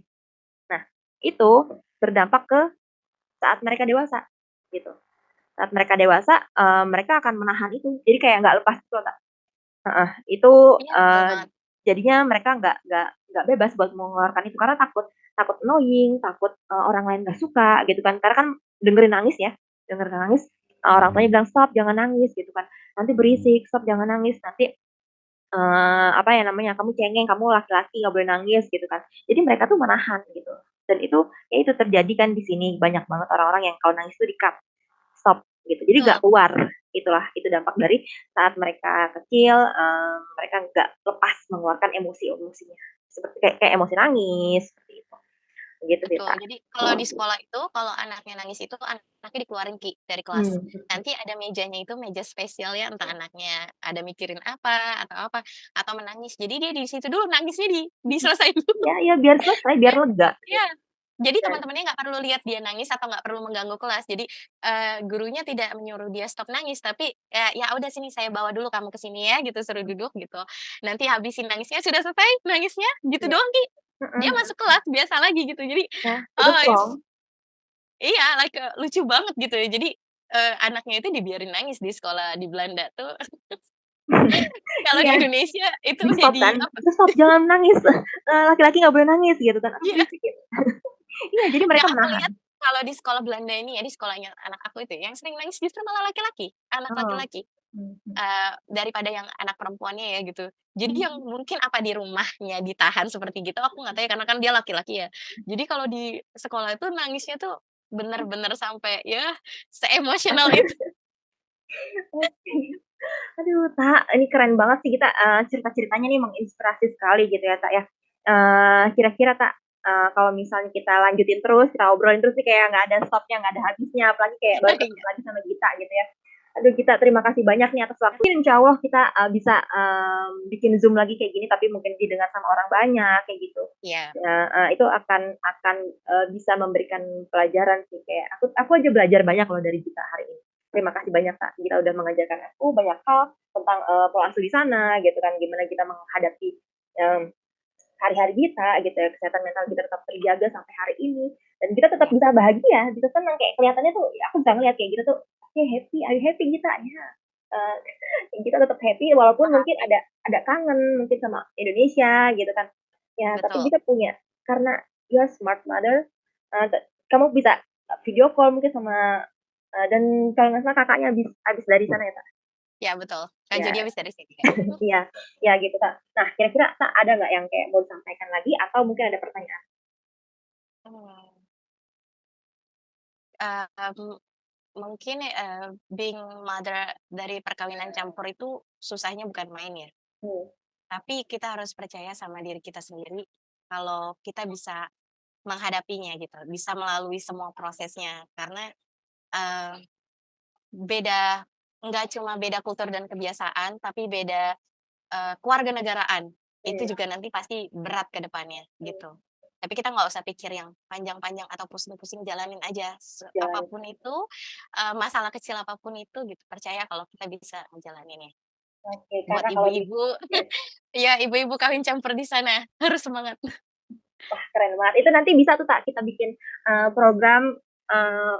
Nah, itu berdampak ke saat mereka dewasa, gitu. Saat mereka dewasa, mereka akan menahan itu. Jadi kayak nggak lepas gitu loh, Kak. Heeh, itu, iya betul banget. jadinya mereka nggak bebas buat mengeluarkan itu karena takut takut annoying, takut, orang lain nggak suka gitu kan. Karena kan dengerin nangis ya, dengerin nangis, orang tuanya bilang, "Stop, jangan nangis," gitu kan. Nanti berisik, "Stop, jangan nangis," nanti, apa ya namanya, "Kamu cengeng, kamu laki-laki nggak boleh nangis," gitu kan. Jadi mereka tuh menahan gitu. Dan itu ya itu terjadi kan di sini banyak banget orang-orang yang kalau nangis tuh di-cut, stop gitu. Jadi nggak Betul, keluar. Itulah, itu dampak dari saat mereka kecil, mereka nggak lepas mengeluarkan emosi-emosinya. Seperti kayak kayak emosi nangis, seperti itu. Gitu sih, betul. Kak. Jadi kalau di sekolah itu, kalau anaknya nangis itu anaknya dikeluarin dari kelas. Mmm, Nanti ada mejanya itu meja spesial ya, entah anaknya ada mikirin apa, atau menangis. Jadi dia di situ dulu nangisnya diselesain dulu. iya iya, biar selesai, biar lega Iya, gitu. jadi Dan teman-temannya nggak perlu lihat dia nangis atau nggak perlu mengganggu kelas. Jadi, gurunya tidak menyuruh dia stop nangis, tapi, "Ya udah sini saya bawa dulu kamu ke sini ya," gitu, suruh duduk gitu. Nanti habisin nangisnya, sudah selesai nangisnya, gitu iya, doang, Ki. mhm Dia masuk mhm. kelas biasa lagi gitu. Jadi, Nah, udah oh plong. iya, like, lucu banget gitu ya. Jadi, anaknya itu dibiarin nangis di sekolah di Belanda tuh. Kalau di Iya, Indonesia itu di-stop jadi kan, apa "Stop, jangan nangis, laki-laki nggak boleh nangis," gitu kan. "Aduh iya. berisik," gitu. Iya, jadi Yang mereka aku lihat menahan. kalau di sekolah Belanda ini ya, di sekolahnya anak aku itu, yang sering nangis justru malah laki-laki, anak Oh, laki-laki, mhm. daripada yang anak perempuannya ya gitu. Jadi yang Mhm. mungkin apa di rumahnya ditahan seperti gitu, aku nggak tahu ya karena kan dia laki-laki ya. Jadi kalau di sekolah itu nangisnya tuh bener-bener sampai ya seemosional itu. Oke. Aduh, Tak, ini keren banget sih kita, cerita-ceritanya nih menginspirasi sekali gitu ya, Tak, ya. Kira-kira, Tak, kalau misalnya kita lanjutin terus, kita obrolin terus nih kayak nggak ada stopnya, nggak ada habisnya, apalagi kayak baru ketemu Iya. lagi sama Gita gitu ya. Aduh, Gita terima kasih banyak nih atas waktu. Insya Allah kita, bisa, bikin Zoom lagi kayak gini, tapi mungkin didengar sama orang banyak, kayak gitu. Iya, Ya, itu akan, bisa memberikan pelajaran sih, kayak aku aja belajar banyak loh dari Gita hari ini. Terima kasih banyak, Kak, Gita udah mengajarkan aku banyak hal tentang, pola asuh di sana gitu kan, gimana kita menghadapi, mmm, hari-hari kita gitu ya, kesehatan mental kita tetap terjaga sampai hari ini, dan kita tetap iya, bisa bahagia, bisa senang, kayak kelihatannya tuh ya aku bisa ngeliat kayak gitu tuh, "Oke, happy, are you happy Gita?" Ya, eee, kita tetap happy walaupun mungkin paham. ada kangen mungkin sama Indonesia gitu kan. Ya, tapi Betul. kita punya karena you are smart mother, kamu bisa, video call mungkin sama, dan kalau nggak salah Kakaknya habis dari sana ya, Kak? Ya, betul. Kak Ya. Jody habis dari sini, Kak. Iya, iya gitu, Kak. Nah, kira-kira Kak ada nggak yang kayak mau disampaikan lagi atau mungkin ada pertanyaan? Mmm, mmm, mungkin, being mother dari perkawinan campur itu susahnya bukan main ya, Hmm. tapi kita harus percaya sama diri kita sendiri kalau kita bisa menghadapinya gitu, bisa melalui semua prosesnya. Karena, eee, beda nggak cuma beda kultur dan kebiasaan, tapi beda, kewarganegaraan. Itu Iya, juga nanti pasti berat ke depannya, mmm, gitu. Tapi kita nggak usah pikir yang panjang-panjang atau pusing-pusing, jalanin aja jalan. apapun itu, masalah kecil apapun itu gitu, percaya kalau kita bisa ngejalaninnya. Oke, Buat karena kalau di ibu-ibu yes, ya ibu-ibu kawin campur di sana, harus semangat. wah keren banget. Itu nanti bisa tuh Kak kita bikin, program,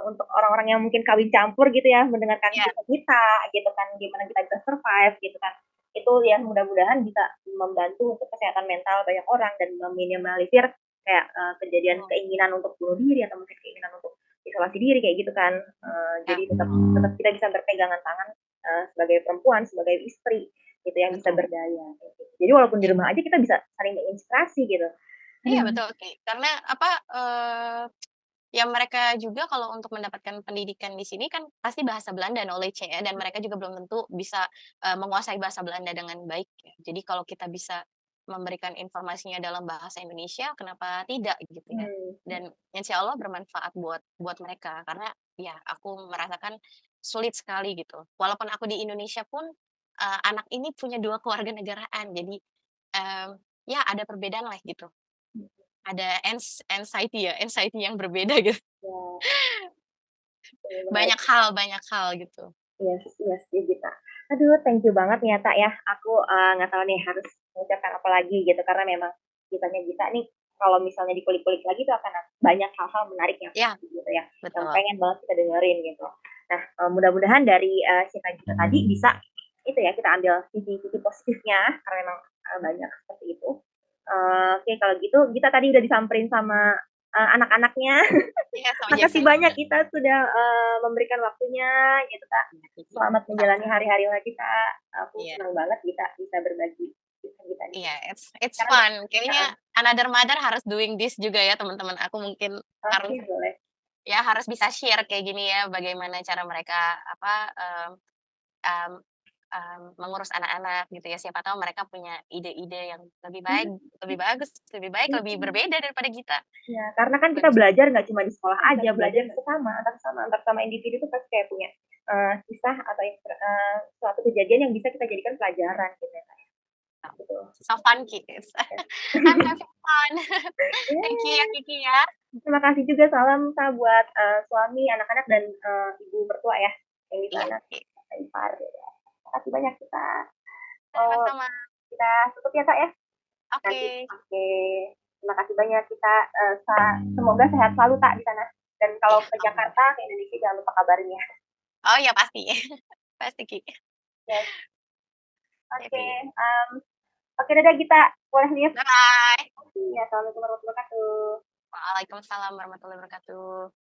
untuk orang-orang yang mungkin kawin campur gitu ya, mendengarkan Ya, cerita kita gitu kan, gimana kita bisa survive gitu kan. Itu ya mudah-mudahan bisa membantu untuk kesehatan mental banyak orang dan meminimalisir kayak, kejadian betul, keinginan untuk bunuh diri atau mungkin keinginan untuk isolasi diri kayak gitu kan. ya, Jadi tetap tetap kita bisa berpegangan tangan, sebagai perempuan, sebagai istri gitu yang bisa betul. berdaya, kayak gitu. Jadi walaupun di Iya. rumah aja kita bisa saling menginspirasi gitu. Iya Aduh. betul, Ki. Karena apa, ya mereka juga kalau untuk mendapatkan pendidikan di sini kan pasti bahasa Belanda knowledge-nya ya, dan mereka juga belum tentu bisa, menguasai bahasa Belanda dengan baik ya. Jadi kalau kita bisa memberikan informasinya dalam bahasa Indonesia, kenapa tidak gitu ya. Mmm, Dan insya Allah bermanfaat buat mereka, karena ya aku merasakan sulit sekali gitu. Walaupun aku di Indonesia pun, anak ini punya 2 kewarganegaraan. Jadi, mmm, ya ada perbedaan lah gitu. Ada anxiety ya, anxiety yang berbeda gitu. ya, bener Banyak hal gitu. iya iya sih Gita. Aduh thank you banget nih ya, Kak, ya. Aku, nggak tahu nih harus mengucapkan apa lagi gitu, karena memang ceritanya Gita nih kalau misalnya dikulik-kulik lagi tuh akan banyak hal-hal menarik yang Ya, pasti gitu ya, yang betul. pengen banget kita dengerin gitu. Nah, mudah-mudahan dari, cerita Gita tadi bisa itu ya, kita ambil sisi-sisi positifnya karena memang, banyak seperti itu. Oke kalau gitu Gita tadi udah disamperin sama, anak-anaknya. Iya, sama Makasih Jackson. banyak kita sudah, memberikan waktunya gitu, Kak. Iya, Kiki. Selamat menjalani Sama-sama. hari-hari lagi, Kak. Aku Iya. senang banget kita bisa berbagi kisah kita di Iya, sini. it's Karena fun. Kayaknya heeh, another mother harus doing this juga ya, teman-teman aku mungkin harus oke boleh. ya harus bisa share kayak gini ya, bagaimana cara mereka apa, mmm, mengurus anak-anak gitu ya. Siapa tahu mereka punya ide-ide yang lebih baik, lebih bagus, lebih baik, lebih Mhm, berbeda daripada kita. iya, karena kan kita Bagus. belajar nggak cuma di sekolah aja, belajar antar sama individu tuh pasti kayak punya, kisah atau suatu kejadian yang bisa kita jadikan pelajaran gitu ya, Kak, ya. Gitu. So fun kids. Ya. I'm having fun. Thank you ya, Iya. Kiki, ya. Terima kasih juga salam Kak buat, suami, anak-anak, dan, ibu mertua ya, yang di Iya, sana, oke. Kak ipar ya. Makasih banyak kita, eee, Sama-sama. kita tutup ya Kak ya, nanti Oke. oke. Terima kasih banyak kita, semoga sehat selalu Kak di sana, dan kalau Iya, ke amin. Jakarta, ke Indonesia jangan lupa kabarin ya. Oh ya pasti. Pasti, Ki. Yes, oke, Oke. oke dadah Gita, boleh lihat. Bye-bye. Iya, assalamualaikum warahmatullahi wabarakatuh. Waalaikumsalam warahmatullahi wabarakatuh.